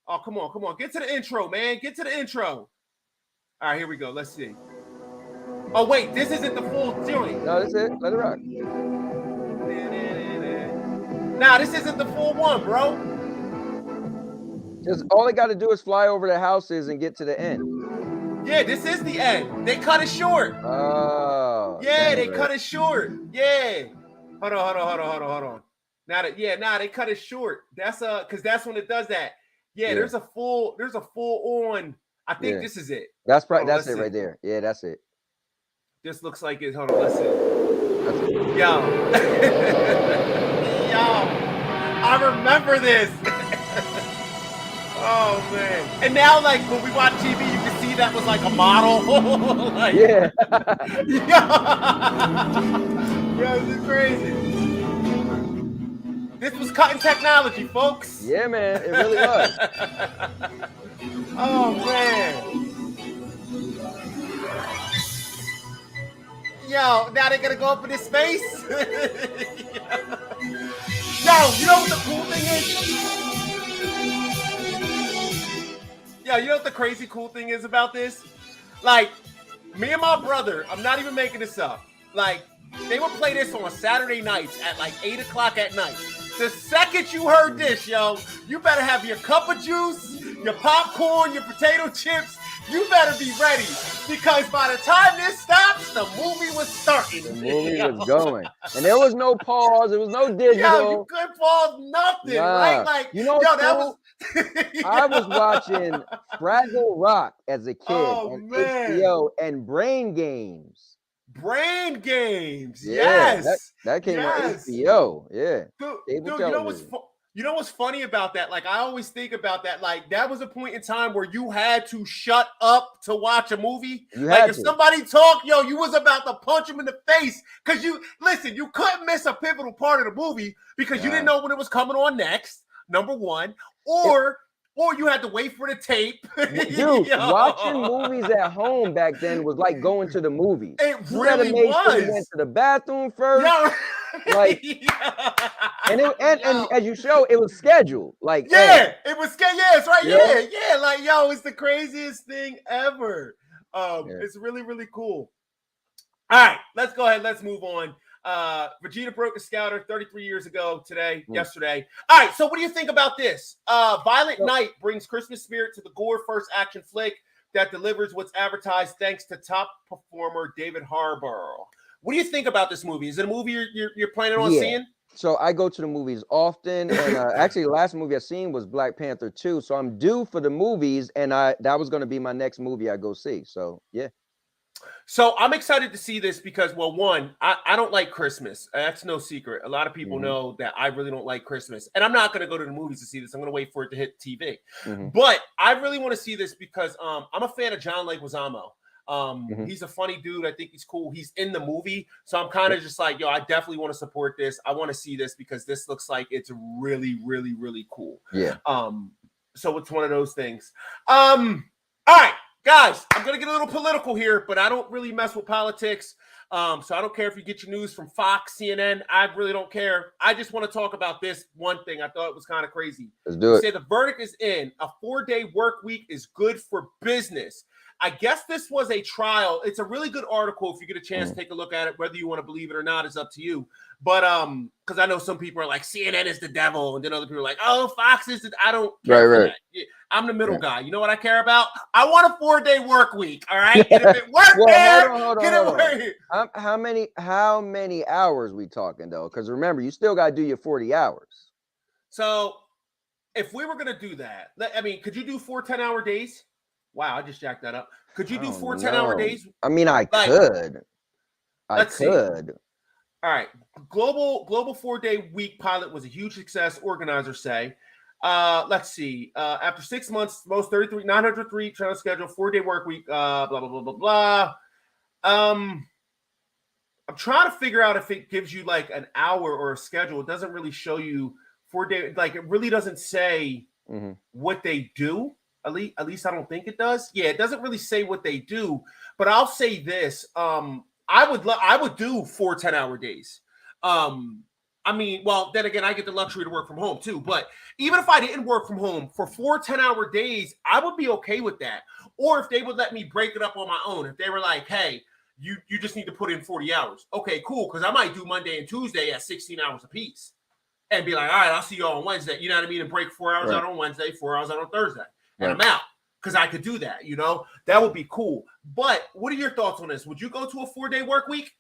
Oh, come on. Get to the intro, man. Get to the intro. All right, here we go. Let's see. Oh, wait, this isn't the full joint. No, that's it. Let it rock. Nah, this isn't the full one, bro. Just all they got to do is fly over the houses and get to the end. Yeah, this is the end. They cut it short. Oh. Yeah, they cut it short. Yeah. Hold on. Now they cut it short. That's because that's when it does that. Yeah, there's a full on. I think this is it. That's probably it right there. Yeah, that's it. This looks like it. Hold on, let's see. That's it. Yo. Yo. I remember this. Oh man. And now like when we watch TV, you can see that was like a model. Like, yeah. Yo, this is crazy. This was cutting technology, folks. Yeah, man. It really was. Oh man. Yo, now they're gonna go up into space. Yo, you know what the cool thing is? Yo, you know what the crazy cool thing is about this? Like, me and my brother, I'm not even making this up. Like, they would play this on Saturday nights at like 8 o'clock at night. The second you heard this, yo, you better have your cup of juice, your popcorn, your potato chips. You better be ready because by the time this stops, the movie was starting. The movie was going. And there was no pause. There was no digital. Yo, you couldn't pause nothing, right? Like, you know, yo, that was... I was watching Fraggle Rock as a kid on HBO and Brain Games. Brain Games, yeah, yes. That came on HBO, yeah. Dude, you know what's funny about that? Like, I always think about that. Like, that was a point in time where you had to shut up to watch a movie. Like, if somebody talked, yo, you was about to punch him in the face because you couldn't miss a pivotal part of the movie because you didn't know when it was coming on next. Number one, or you had to wait for the tape. Dude, watching movies at home back then was like going to the movies. It really was. Sure you went to the bathroom first. Yeah. Like, and as you show, it was scheduled. Like, it was scheduled. Yeah, it's right. Yeah. Like, yo, it's the craziest thing ever. It's really, really cool. All right, let's go ahead. Let's move on. Vegeta broke a scouter 33 years ago yesterday. All right, so what do you think about this? Violent Night brings Christmas spirit to the gore first action flick that delivers what's advertised thanks to top performer David Harbour. What do you think about this movie? Is it a movie you're planning on seeing? So I go to the movies often, and actually the last movie I seen was Black Panther 2. So I'm due for the movies, and that was going to be my next movie I go see. So yeah. So I'm excited to see this because, well, one, I don't like Christmas. That's no secret. A lot of people know that I really don't like Christmas. And I'm not going to go to the movies to see this. I'm going to wait for it to hit TV. But I really want to see this because I'm a fan of John Leguizamo. He's a funny dude. I think he's cool. He's in the movie. So I'm kind of just like, yo, I definitely want to support this. I want to see this because this looks like it's really, really, really cool. Yeah. So it's one of those things. All right. Guys, I'm going to get a little political here, but I don't really mess with politics. So I don't care if you get your news from Fox, CNN. I really don't care. I just want to talk about this one thing. I thought it was kind of crazy. Let's do it. Say the verdict is in. A 4-day work week is good for business. I guess this was a trial. It's a really good article. If you get a chance to take a look at it, whether you want to believe it or not is up to you. But because I know some people are like CNN is the devil, and then other people are like, oh, Fox is. I don't care for that. I'm the middle guy. You know what I care about? I want a 4-day work week. All right, and if it works there, get it away. How many hours we talking though? Because remember, you still got to do your 40 hours. So if we were gonna do that, I mean, could you do 4 10-hour days? Wow, I just jacked that up. Could you do 4 10-hour days? I mean, I could. Let's see. All right, global 4-day week pilot was a huge success. Organizers say. Let's see. After 6 months, most 903 trying to schedule 4-day work week. Blah blah blah blah blah. I'm trying to figure out if it gives you like an hour or a schedule. It doesn't really show you 4-day. Like it really doesn't say what they do. At least I don't think it does. Yeah, it doesn't really say what they do. But I'll say this. I would do 4 10-hour days. I mean, well, then again, I get the luxury to work from home too. But even if I didn't work from home for 4 10-hour days, I would be okay with that. Or if they would let me break it up on my own, if they were like, hey, you just need to put in 40 hours. Okay, cool. Because I might do Monday and Tuesday at 16 hours apiece and be like, all right, I'll see you all on Wednesday. You know what I mean? And break 4 hours out on Wednesday, 4 hours out on Thursday. And I'm out because I could do that. You know, that would be cool. But what are your thoughts on this? Would you go to a 4-day work week?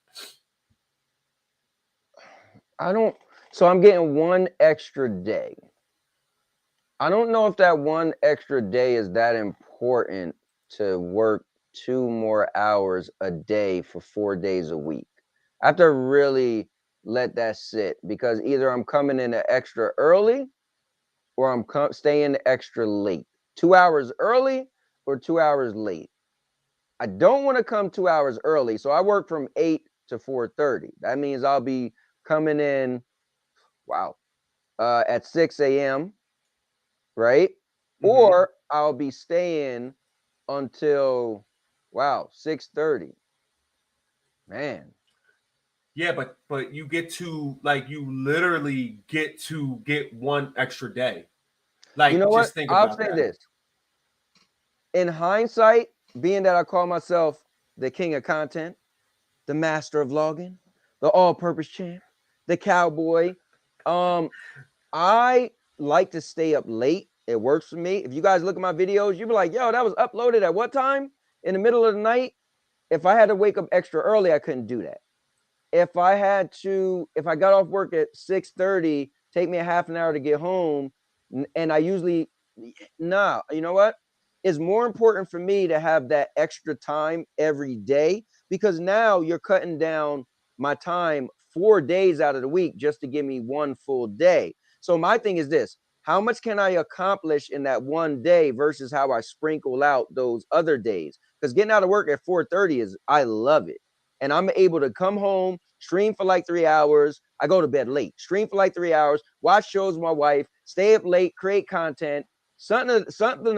So I'm getting 1 extra day. I don't know if that 1 extra day is that important to work 2 more hours a day for 4 days a week. I have to really let that sit because either I'm coming in extra early or I'm staying extra late. 2 hours early or 2 hours late. I don't want to come 2 hours early. So I work from 8 to 4:30. That means I'll be coming in, at 6 a.m., right? Or I'll be staying until, 6:30. Man. Yeah, but you get to, like, you literally get to get 1 extra day. Like, you know just what? think about I'll say this. In hindsight, being that I call myself the king of content, the master of vlogging, the all-purpose champ, the cowboy, I like to stay up late. It works for me. If you guys look at my videos, you'll be like, yo, that was uploaded at what time? In the middle of the night? If I had to wake up extra early, I couldn't do that. If I got off work at 6:30, take me a half an hour to get home, and I usually, you know what? It's more important for me to have that extra time every day because now you're cutting down my time 4 days out of the week just to give me 1 full day. So my thing is this: how much can I accomplish in that 1 day versus how I sprinkle out those other days? Because getting out of work at 4:30 I love it. And I'm able to come home, stream for like 3 hours. I go to bed late, stream for like 3 hours, watch shows with my wife, stay up late, create content. Something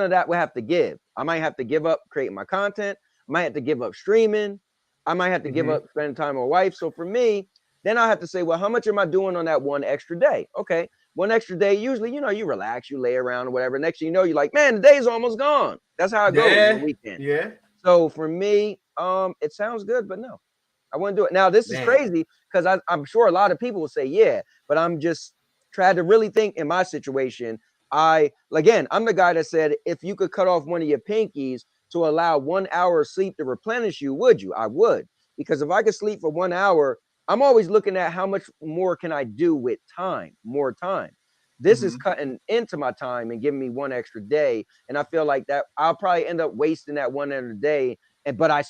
of that will have to give. I might have to give up creating my content. I might have to give up streaming. I might have to give up spending time with my wife. So for me, then I have to say, well, how much am I doing on that 1 extra day? Okay, 1 extra day. Usually, you relax, you lay around or whatever. Next thing you know, you're like, man, the day's almost gone. That's how it goes on the weekend. Yeah. So for me, it sounds good, but no, I wouldn't do it. Now, this is crazy because I'm sure a lot of people will say, yeah, but I'm just trying to really think in my situation. I'm the guy that said, if you could cut off one of your pinkies to allow 1 hour of sleep to replenish you, would you? I would. Because if I could sleep for 1 hour, I'm always looking at how much more can I do with more time. This is cutting into my time and giving me 1 extra day. And I feel like that I'll probably end up wasting that 1 extra day. But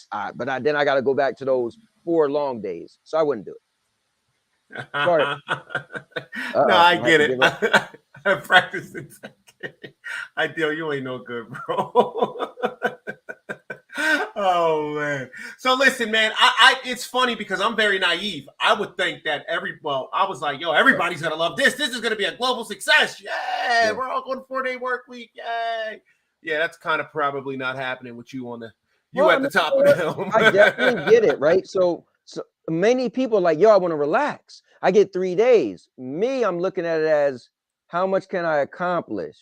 then I got to go back to those 4 long days. So I wouldn't do it. Sorry. No, I get it. I practiced it. Ideal, you ain't no good, bro. Oh man. So listen, man, it's funny because I'm very naive. I would think that I was like, yo, everybody's gonna love this. This is gonna be a global success. Yay, we're all going 4-day work week. Yay. Yeah, that's kind of probably not happening with you at the top of the hill. I definitely get it, right? So many people are like, yo, I want to relax. I get 3 days. Me, I'm looking at it as how much can I accomplish?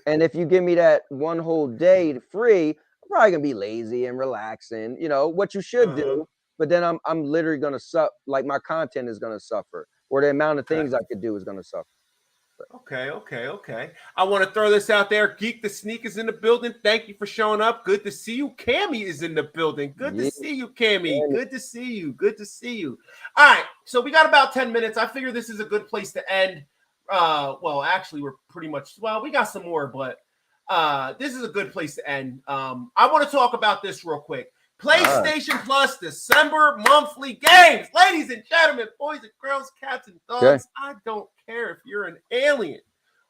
And if you give me that 1 whole day free, probably gonna be lazy and relaxing, you know, what you should do. But then I'm literally gonna suffer, like my content is gonna suffer, or the amount of things I could do is gonna suffer. Okay. I want to throw this out there. Geek the Sneak is in the building. Thank you for showing up. Good to see you. Cammy is in the building. Good to see you, Cammy. Good to see you. Good to see you. All right. So we got about 10 minutes. I figure this is a good place to end. Well, actually, we're pretty much, well, we got some more, but this is a good place to end. I want to talk about this real quick. PlayStation Plus December monthly games. Ladies and gentlemen, boys and girls, cats and dogs, I don't care if you're an alien.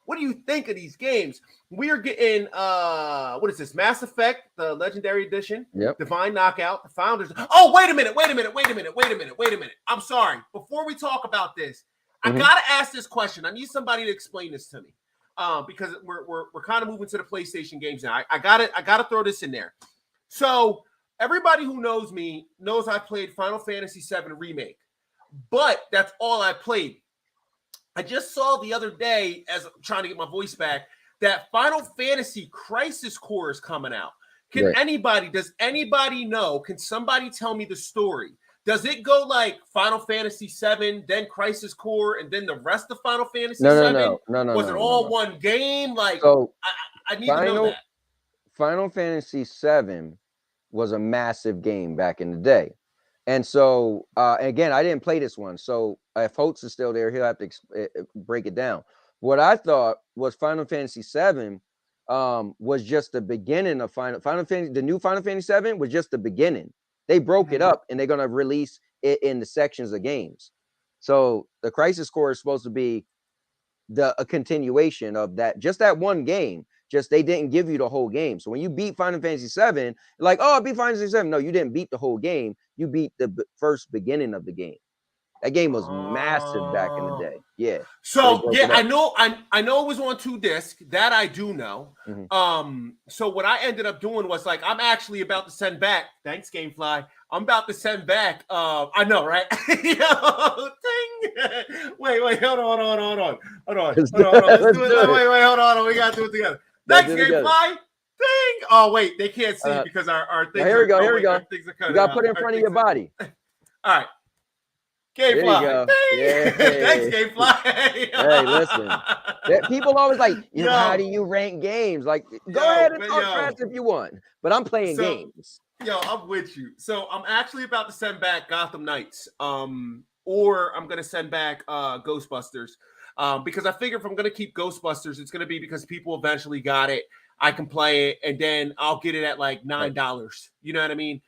What do you think of these games? We are getting, what is this? Mass Effect, the Legendary Edition, Divine Knockout, the Founders. Oh, wait a minute. I'm sorry. Before we talk about this, I got to ask this question. I need somebody to explain this to me because we're kind of moving to the PlayStation games now. I got to throw this in there. So, everybody who knows me knows I played Final Fantasy VII Remake, but that's all I played. I just saw the other day, as I'm trying to get my voice back, that Final Fantasy Crisis Core is coming out. Does anybody know? Can somebody tell me the story? Does it go like Final Fantasy VII, then Crisis Core, and then the rest of Final Fantasy VII? No. Was it all one game? Like, so I need to know that. Final Fantasy VII was a massive game back in the day. And so, again, I didn't play this one. So if Holtz is still there, he'll have to break it down. What I thought was Final Fantasy VII was just the beginning of Final Fantasy. The new Final Fantasy VII was just the beginning. They broke it up and they're going to release it in the sections of games. So the Crisis Core is supposed to be a continuation of that, just that one game. Just they didn't give you the whole game. So when you beat Final Fantasy VII, like, oh, I beat Final Fantasy VII. No, you didn't beat the whole game. You beat the first beginning of the game. That game was massive back in the day. Yeah. So yeah, I know it was on 2 discs. That I do know. So what I ended up doing was like, I'm actually about to send back. Thanks, Gamefly. I'm about to send back. I know, right? Yo, ding. Wait, hold on. Let's do it. Wait, hold on. We gotta do it together. Thanks, Gamefly. Ding. Oh wait, they can't see because our things. Here we go. Things are you gotta put it in front of your body. All right. Gamefly. Thanks, Gamefly. Hey, listen. People always like, how do you rank games? Like, go ahead and talk trash if you want. But I'm playing games. Yo, I'm with you. So I'm actually about to send back Gotham Knights. Or I'm gonna send back Ghostbusters. Because I figure if I'm gonna keep Ghostbusters, it's gonna be because people eventually got it. I can play it, and then I'll get it at like $9. You know what I mean?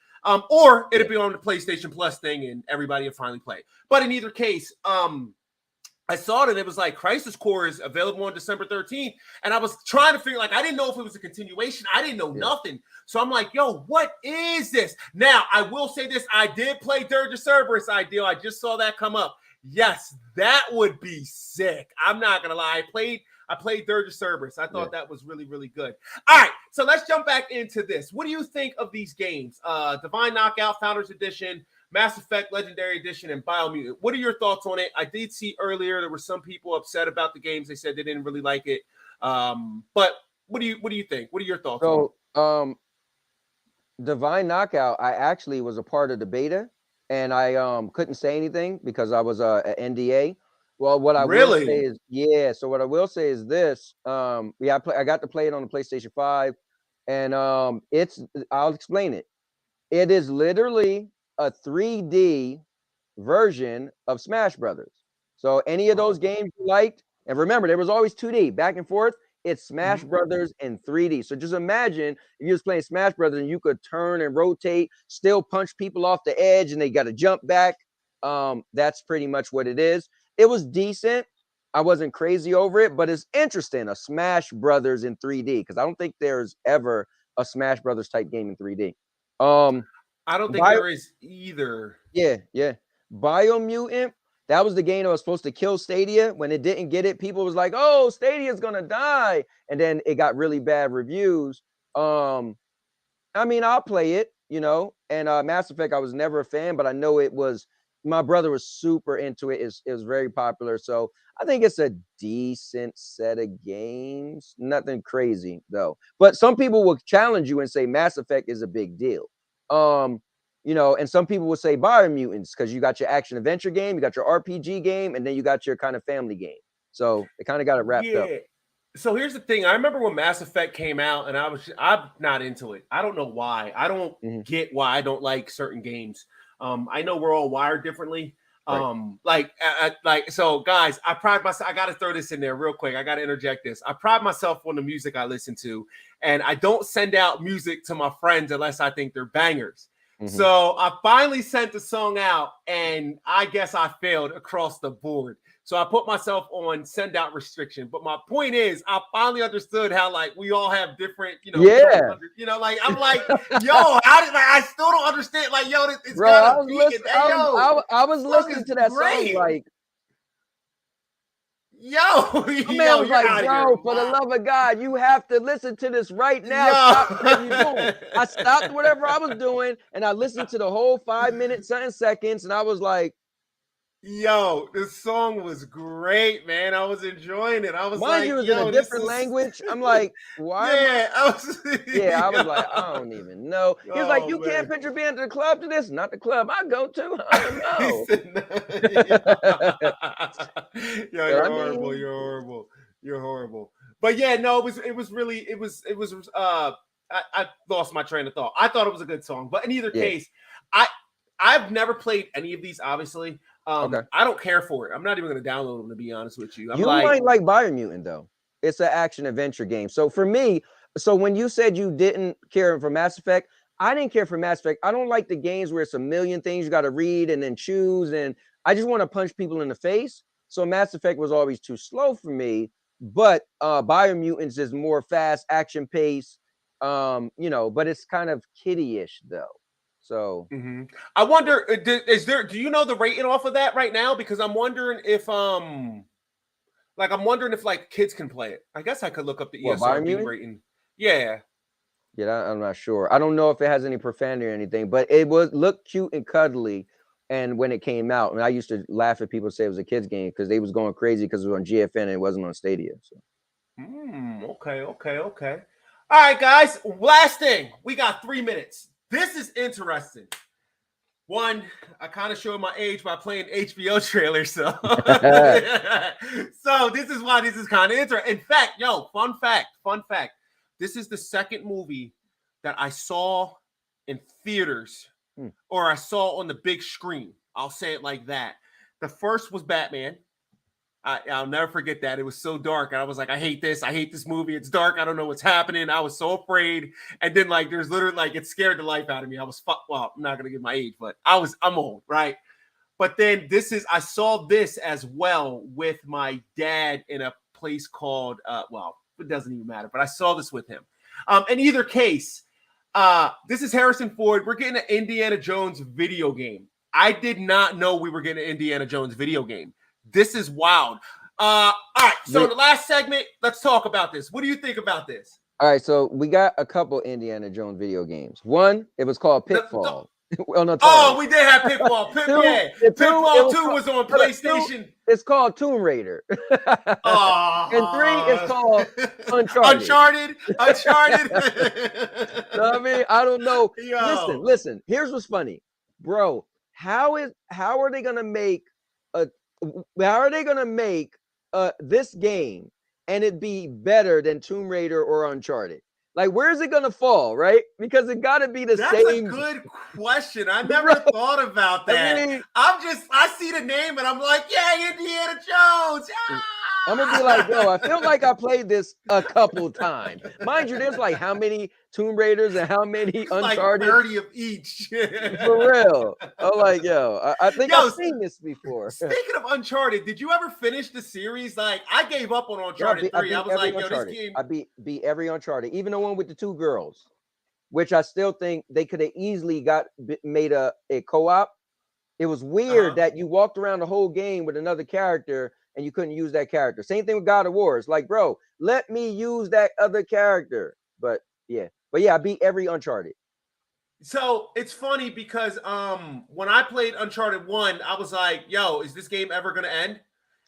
Or it'll be on the PlayStation Plus thing and everybody will finally play. But in either case, I saw it and it was like Crisis Core is available on December 13th. And I was trying to figure, like, I didn't know if it was a continuation. I didn't know nothing. So I'm like, yo, what is this? Now, I will say this. I did play Dirge of Cerberus Ideal. I just saw that come up. Yes, that would be sick. I'm not going to lie. I played Dirge of Cerberus. I thought that was really, really good. All right, so let's jump back into this. What do you think of these games? Divine Knockout, Founders Edition, Mass Effect, Legendary Edition, and Biomutant. What are your thoughts on it? I did see earlier there were some people upset about the games. They said they didn't really like it. But what do you think? What are your thoughts on it? Divine Knockout, I actually was a part of the beta, and I couldn't say anything because I was an NDA. Well, what I will say is, so what I will say is this. I got to play it on the PlayStation 5, and I'll explain it. It is literally a 3D version of Smash Brothers. So any of those games you liked, and remember, there was always 2D, back and forth. It's Smash Brothers in 3D. So just imagine if you was playing Smash Brothers and you could turn and rotate, still punch people off the edge, and they got to jump back. That's pretty much what it is. It was decent. I wasn't crazy over it, but it's interesting. A Smash Brothers in 3D, because I don't think there's ever a Smash Brothers type game in 3D. I don't think there is either. Yeah. Biomutant, that was the game that was supposed to kill Stadia. When it didn't get it, people was like, oh, Stadia's gonna die. And then it got really bad reviews. I mean, I'll play it, and Mass Effect, I was never a fan, but I know it was my brother was super into it. It was very popular. So I think it's a decent set of games. Nothing crazy though. But some people will challenge you and say Mass Effect is a big deal. And some people will say Biomutants because you got your action adventure game, you got your RPG game, and then you got your kind of family game. So they kind of got it wrapped up. So here's the thing. I remember when Mass Effect came out, and I'm not into it. I don't know why. I don't get why I don't like certain games. I know we're all wired differently. So guys, I pride myself. I got to throw this in there real quick. I got to interject this. I pride myself on the music I listen to, and I don't send out music to my friends unless I think they're bangers. So I finally sent the song out, and I guess I failed across the board. So I put myself on send out restriction. But my point is, I finally understood how we all have different, I'm like, yo, I still don't understand. Like, yo, it's bro, I was listening to that song like, yo, was like, bro, for the love of God, you have to listen to this right now. Stop whatever you're doing. I stopped whatever I was doing, and I listened to the whole 5 minutes, 10 seconds, and I was like, yo, this song was great, man. I was enjoying it. I was mind you, it was in a different language. I'm like, why? I was like, I don't even know. He was like, you can't picture being to the club to this, not the club I go to. I don't know. Yo, you're horrible. You're horrible. You're horrible. But yeah, no, it was really. I lost my train of thought. I thought it was a good song, but in either case, I've never played any of these, obviously. I don't care for it. I'm not even going to download them, to be honest with you. You might like Biomutant, though. It's an action adventure game. So for me, when you said you didn't care for Mass Effect, I didn't care for Mass Effect. I don't like the games where it's a million things you got to read and then choose, and I just want to punch people in the face. So Mass Effect was always too slow for me. But Biomutants is more fast, action pace, but it's kind of kiddie-ish though. So I wonder, do you know the rating off of that right now? Because I'm wondering if kids can play it. I guess I could look up the ESRB rating. Yeah, I'm not sure. I don't know if it has any profanity or anything, but it looked cute and cuddly. And when it came out, and I used to laugh at people say it was a kids game because they was going crazy because it was on GFN and it wasn't on Stadia. So. Okay. All right, guys. Last thing, we got 3 minutes. This is interesting. One, I kind of showed my age by playing HBO trailers, so so this is why this is kind of interesting. In fact, fun fact. This is the second movie that I saw in theaters or I saw on the big screen. I'll say it like that. The first was Batman. I'll never forget that. It was so dark. And I was like, I hate this. I hate this movie. It's dark. I don't know what's happening. I was so afraid. And then there's literally it scared the life out of me. I was well, I'm not going to give my age, but I'm old, right? But then I saw this as well with my dad in a place called, it doesn't even matter, but I saw this with him. In either case, this is Harrison Ford. We're getting an Indiana Jones video game. I did not know we were getting an Indiana Jones video game. This is wild. All right. So in the last segment, let's talk about this. What do you think about this? All right. So we got a couple Indiana Jones video games. One, it was called Pitfall. We did have Pitfall. Pitfall 2 was on PlayStation. It's called Tomb Raider. And 3 is called Uncharted. I don't know. Listen. Here's what's funny, bro. How are they gonna make this game and it be better than Tomb Raider or Uncharted? Where is it gonna fall, right? Because it gotta be the same. That's a good question. I never thought about that. I see the name and I'm like, yeah, Indiana Jones. I'm gonna be like, yo, I feel like I played this a couple times. Mind you, there's how many Tomb Raiders and how many Uncharted? 30 of each. For real. I'm like, yo, I think I've seen this before. Speaking of Uncharted, did you ever finish the series? I gave up on Uncharted 3. I was like, yo, this game. I beat every Uncharted, even the one with the 2 girls, which I still think they could have easily made a co-op. It was weird that you walked around the whole game with another character and you couldn't use that character. Same thing with God of War. It's like, bro, let me use that other character. But yeah, I beat every Uncharted. So it's funny because when I played Uncharted 1, I was like, yo, is this game ever gonna end?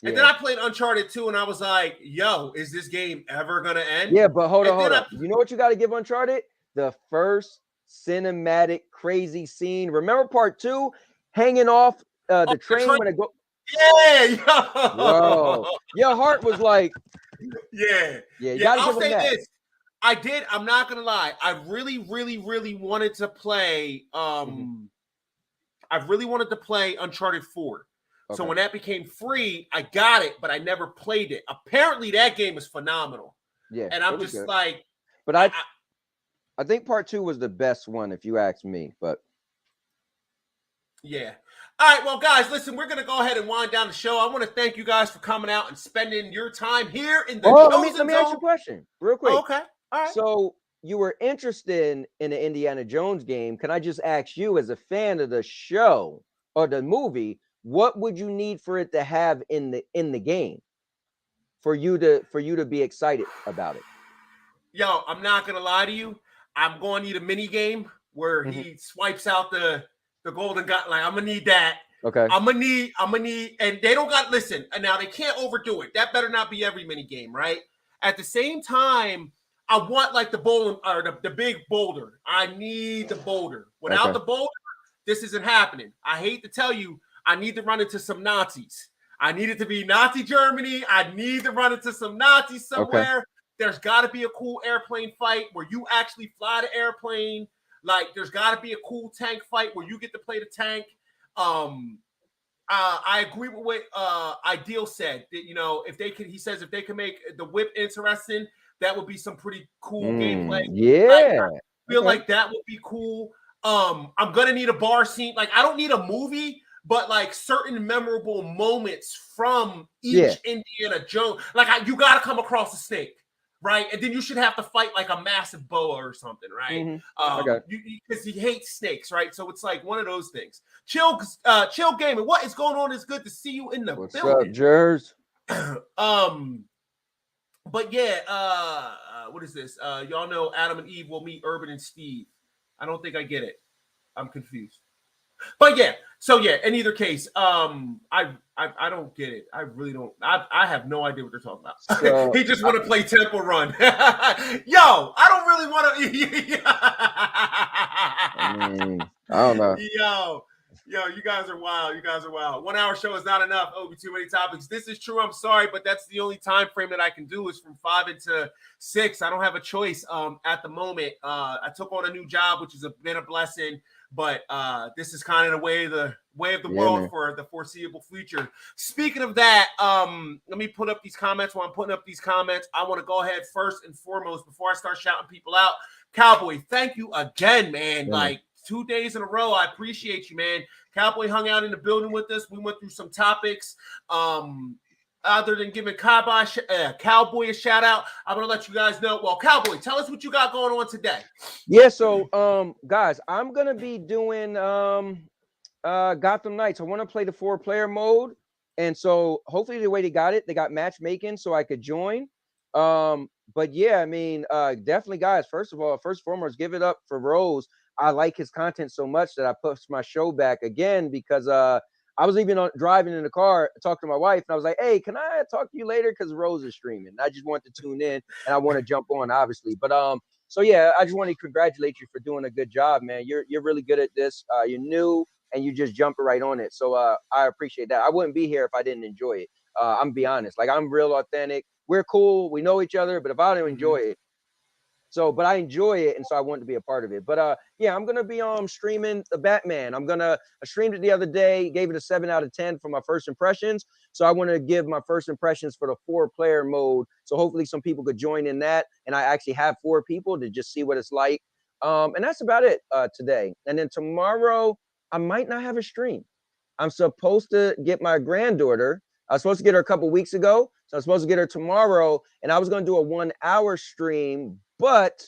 And then Yeah. I played Uncharted 2 and I was like, yo, is this game ever gonna end? Yeah, but hold And then on. You know what you got to give Uncharted? The first cinematic crazy scene. Remember part 2? Hanging off the train when it go. Yeah, Bro, your heart was like, yeah. you got to I'll give him say that. this. I'm not gonna lie. I really, really, really wanted to play I really wanted to play Uncharted 4. So Okay. when that became free, I got it, but I never played it. Apparently, that game is phenomenal. Yeah, And it I'm was just good. like, But I think part 2 was the best one, if you ask me. But yeah. All right, well, guys, listen, we're going to go ahead and wind down the show. I want to thank you guys for coming out and spending your time here in the let Chosen me ask you Zone. a question real quick. Okay. All right. So you were interested in the Indiana Jones game. Can I just ask you, as a fan of the show or the movie, what would you need for it to have in the game for you to be excited about it? Yo, I'm not going to lie to you. I'm going to need a mini game where he swipes out the golden gun. Like, I'm going to need that. Okay. I'm gonna need, and they don't got, listen, and now they can't overdo it. That better not be every mini game, right? At the same time, I want like the bowling or the big boulder. I need the boulder. Without the boulder, this isn't happening. I hate to tell you, I need to run into some Nazis. I need it to be Nazi Germany. I need to run into some Nazis somewhere. There's got to be a cool airplane fight where you actually fly the airplane. Like, there's got to be a cool tank fight where you get to play the tank. I agree with what Ideal said. That, you know, if they can, he says if they can make the whip interesting, that would be some pretty cool gameplay. Yeah, like, I feel like that would be cool. I'm gonna need a bar scene. Like, I don't need a movie, but like certain memorable moments from each Indiana Jones. Like, you got to come across a snake. Right, and then you should have to fight like a massive boa or something, right? Because he hates snakes, right? So it's like one of those things. Chill Gaming, what is going on? It's good to see you in the building. What's up, Jers? But yeah, what is this? Y'all know Adam and Eve will meet Urban and Steve. I don't think I get it. I'm confused. But yeah, so yeah, in either case, I don't get it. I really don't. I have no idea what they're talking about. So, he just want to play Temple Run. Yo, I don't really want to. I don't know. Yo, you guys are wild. You guys are wild. 1 hour show is not enough. Oh, too many topics. This is true. I'm sorry, but that's the only time frame that I can do is from 5 into 6. I don't have a choice at the moment. I took on a new job, which has been a blessing. But this is kind of the way of the world for the foreseeable future. Speaking of that, let me put up these comments. While I'm putting up these comments, I want to go ahead first and foremost before I start shouting people out. Cowboy, thank you again, man. Like 2 days in a row. I appreciate you, man. Cowboy hung out in the building with us. We went through some topics. Other than giving Cowboy a shout out, I'm gonna let you guys know. Well, Cowboy, tell us what you got going on today. Yeah, so guys, I'm gonna be doing Gotham Knights. I want to play the 4-player mode, and so hopefully the way they got matchmaking so I could join. But yeah, I mean, definitely, guys. First and foremost, give it up for Rose. I like his content so much that I pushed my show back again because I was even driving in the car, talking to my wife, and I was like, "Hey, can I talk to you later?" Because Rose is streaming. I just want to tune in, and I want to jump on, obviously. But so yeah, I just want to congratulate you for doing a good job, man. You're really good at this. You're new, and you just jump right on it. So I appreciate that. I wouldn't be here if I didn't enjoy it. I'm be honest. Like, I'm real authentic. We're cool. We know each other, but if I don't enjoy it. So, but I enjoy it, and so I want to be a part of it. But yeah, I'm gonna be streaming the Batman. I streamed it the other day, gave it a 7 out of 10 for my first impressions. So I want to give my first impressions for the 4-player mode. So hopefully some people could join in that, and I actually have 4 people to just see what it's like. And that's about it today. And then tomorrow I might not have a stream. I'm supposed to get my granddaughter. I was supposed to get her a couple weeks ago. So I'm supposed to get her tomorrow, and I was going to do a 1-hour stream, but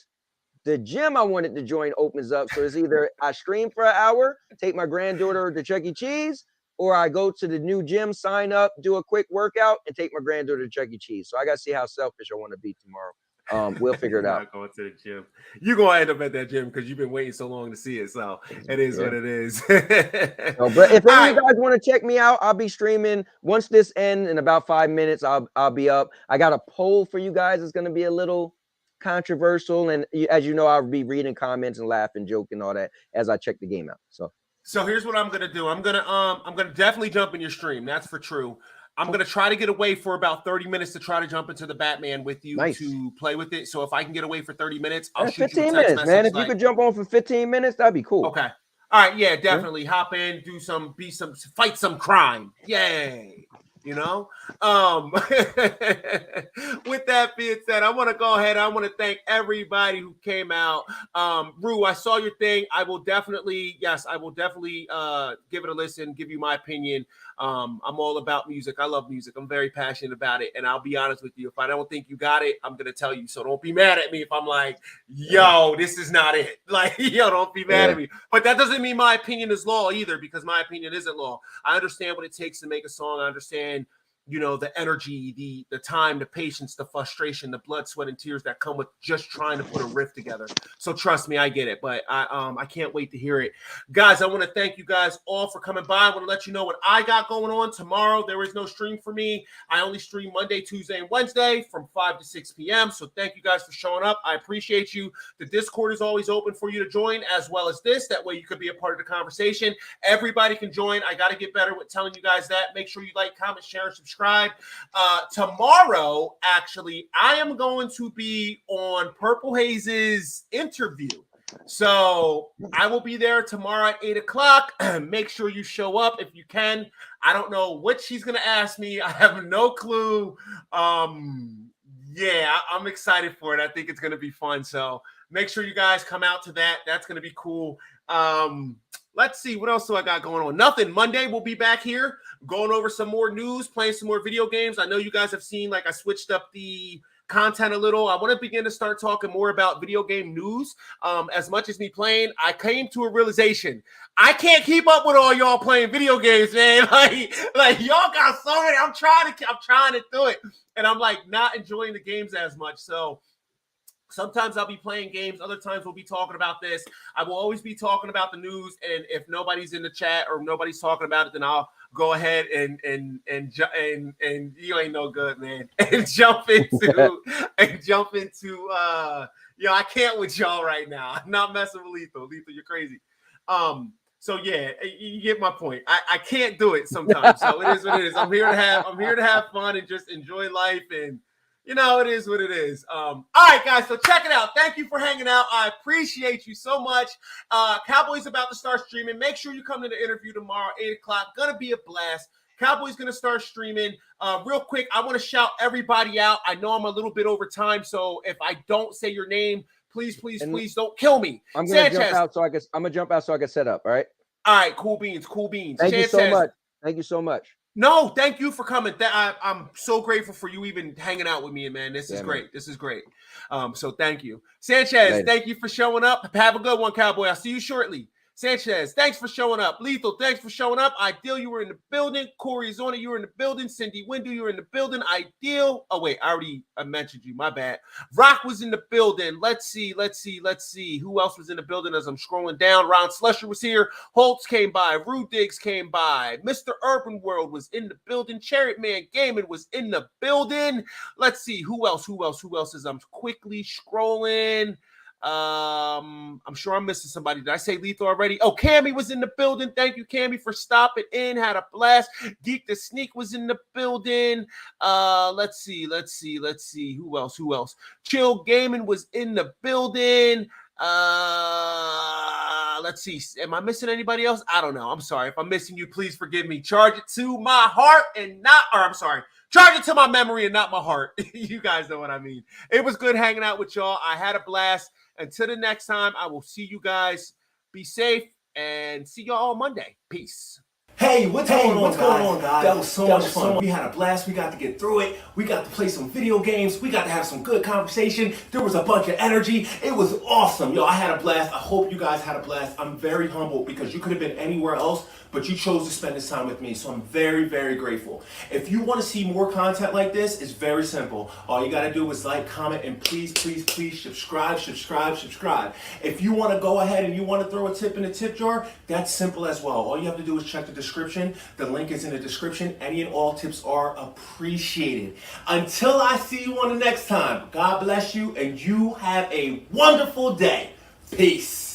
the gym I wanted to join opens up. So it's either I stream for an hour, take my granddaughter to Chuck E. Cheese, or I go to the new gym, sign up, do a quick workout, and take my granddaughter to Chuck E. Cheese. So I got to see how selfish I want to be tomorrow. We'll figure it You're out. not going to the gym. You're gonna end up at that gym because you've been waiting so long to see it. So it is what it is. So, but if any of you guys want to check me out, I'll be streaming once this ends in about 5 minutes. I'll be up. I got a poll for you guys. It's gonna be a little controversial, and as you know, I'll be reading comments and laughing, joking, all that as I check the game out. So here's what I'm gonna do. I'm gonna definitely jump in your stream. That's for true. I'm gonna try to get away for about 30 minutes to try to jump into the Batman with you to play with it. So if I can get away for 30 minutes, I'll shoot 15 you a text minutes, man. If like, you could jump on for 15 minutes, that'd be cool. Okay. All right. Yeah, definitely. Hop in, fight some crime. Yay. You know, with that being said, I want to go ahead. I want to thank everybody who came out. Rue, I saw your thing. I will definitely give it a listen, give you my opinion. I'm all about music. I love music. I'm very passionate about it. And I'll be honest with you. If I don't think you got it, I'm going to tell you. So don't be mad at me if I'm like, yo, this is not it. Like, yo, don't be mad at me. But that doesn't mean my opinion is law either, because my opinion isn't law. I understand what it takes to make a song. I understand, you know, the energy, the time, the patience, the frustration, the blood, sweat, and tears that come with just trying to put a riff together. So trust me, I get it, but I can't wait to hear it. Guys, I want to thank you guys all for coming by. I want to let you know what I got going on tomorrow. There is no stream for me. I only stream Monday, Tuesday, and Wednesday from 5 to 6 p.m. So thank you guys for showing up. I appreciate you. The Discord is always open for you to join, as well as this. That way you could be a part of the conversation. Everybody can join. I got to get better with telling you guys that. Make sure you like, comment, share, and subscribe. Tomorrow, actually, I am going to be on Purple Haze's interview. So I will be there tomorrow at 8 o'clock. Make sure you show up if you can. I don't know what she's going to ask me. I have no clue. Yeah, I'm excited for it. I think it's going to be fun. So make sure you guys come out to that. That's going to be cool. Let's see. What else do I got going on? Nothing. Monday, we'll be back here going over some more news, playing some more video games. I know you guys have seen, like, I switched up the content a little. I want to begin to start talking more about video game news. As much as me playing, I came to a realization. I can't keep up with all y'all playing video games, man. Like y'all got so many. I'm trying to do it. And I'm like not enjoying the games as much. So sometimes I'll be playing games. Other times we'll be talking about this. I will always be talking about the news. And if nobody's in the chat or nobody's talking about it, then I'll go ahead and you ain't no good, man. And jump into I can't with y'all right now. I'm not messing with Lethal. Lethal, you're crazy. So yeah, you get my point. I can't do it sometimes. So it is what it is. I'm here to have fun and just enjoy life, and you know, it is what it is. All right, guys, so check it out. Thank you for hanging out. I appreciate you so much. Cowboy's about to start streaming. Make sure you come to the interview tomorrow, 8 o'clock. Gonna be a blast. Cowboy's going to start streaming. Real quick, I want to shout everybody out. I know I'm a little bit over time, so if I don't say your name, please don't kill me. I'm going to jump out so I can set up, all right? All right, cool beans. Thank you so much. Thank you so much. No, thank you for coming. I'm so grateful for you even hanging out with me, man. This is great. Man. This is great. So thank you. Sanchez, thank you for showing up. Have a good one, Cowboy. I'll see you shortly. Sanchez, thanks for showing up. Lethal, thanks for showing up. Ideal, you were in the building. Corey Zona, you were in the building. Cindy Windu, you were in the building. Ideal. Oh, wait, I mentioned you. My bad. Rock was in the building. Let's see. Who else was in the building as I'm scrolling down? Ron Slusher was here. Holtz came by. Rue Diggs came by. Mr. Urban World was in the building. Chariot Man Gaming was in the building. Let's see. Who else is I'm quickly scrolling. I'm sure I'm missing somebody. Did I say Lethal already? Oh, Cammy was in the building. Thank you, Cammy, for stopping in. Had a blast. Geek the Sneak was in the building. Let's see. Who else? Chill Gaming was in the building. Let's see. Am I missing anybody else? I don't know. I'm sorry. If I'm missing you, please forgive me. Charge it to my heart and not, or I'm sorry. Charge it to my memory and not my heart. You guys know what I mean. It was good hanging out with y'all. I had a blast. Until the next time, I will see you guys. Be safe and see y'all on Monday. Peace. Hey, what's going on, guys? That was so much fun. We had a blast. We got to get through it. We got to play some video games. We got to have some good conversation. There was a bunch of energy. It was awesome. Yo, I had a blast. I hope you guys had a blast. I'm very humbled because you could have been anywhere else, but you chose to spend this time with me. So I'm very, very grateful. If you want to see more content like this, it's very simple. All you got to do is like, comment, and please, please, please subscribe. If you want to go ahead and you want to throw a tip in the tip jar, that's simple as well. All you have to do is check the description. The link is in the description. Any and all tips are appreciated. Until I see you on the next time, God bless you and you have a wonderful day. Peace.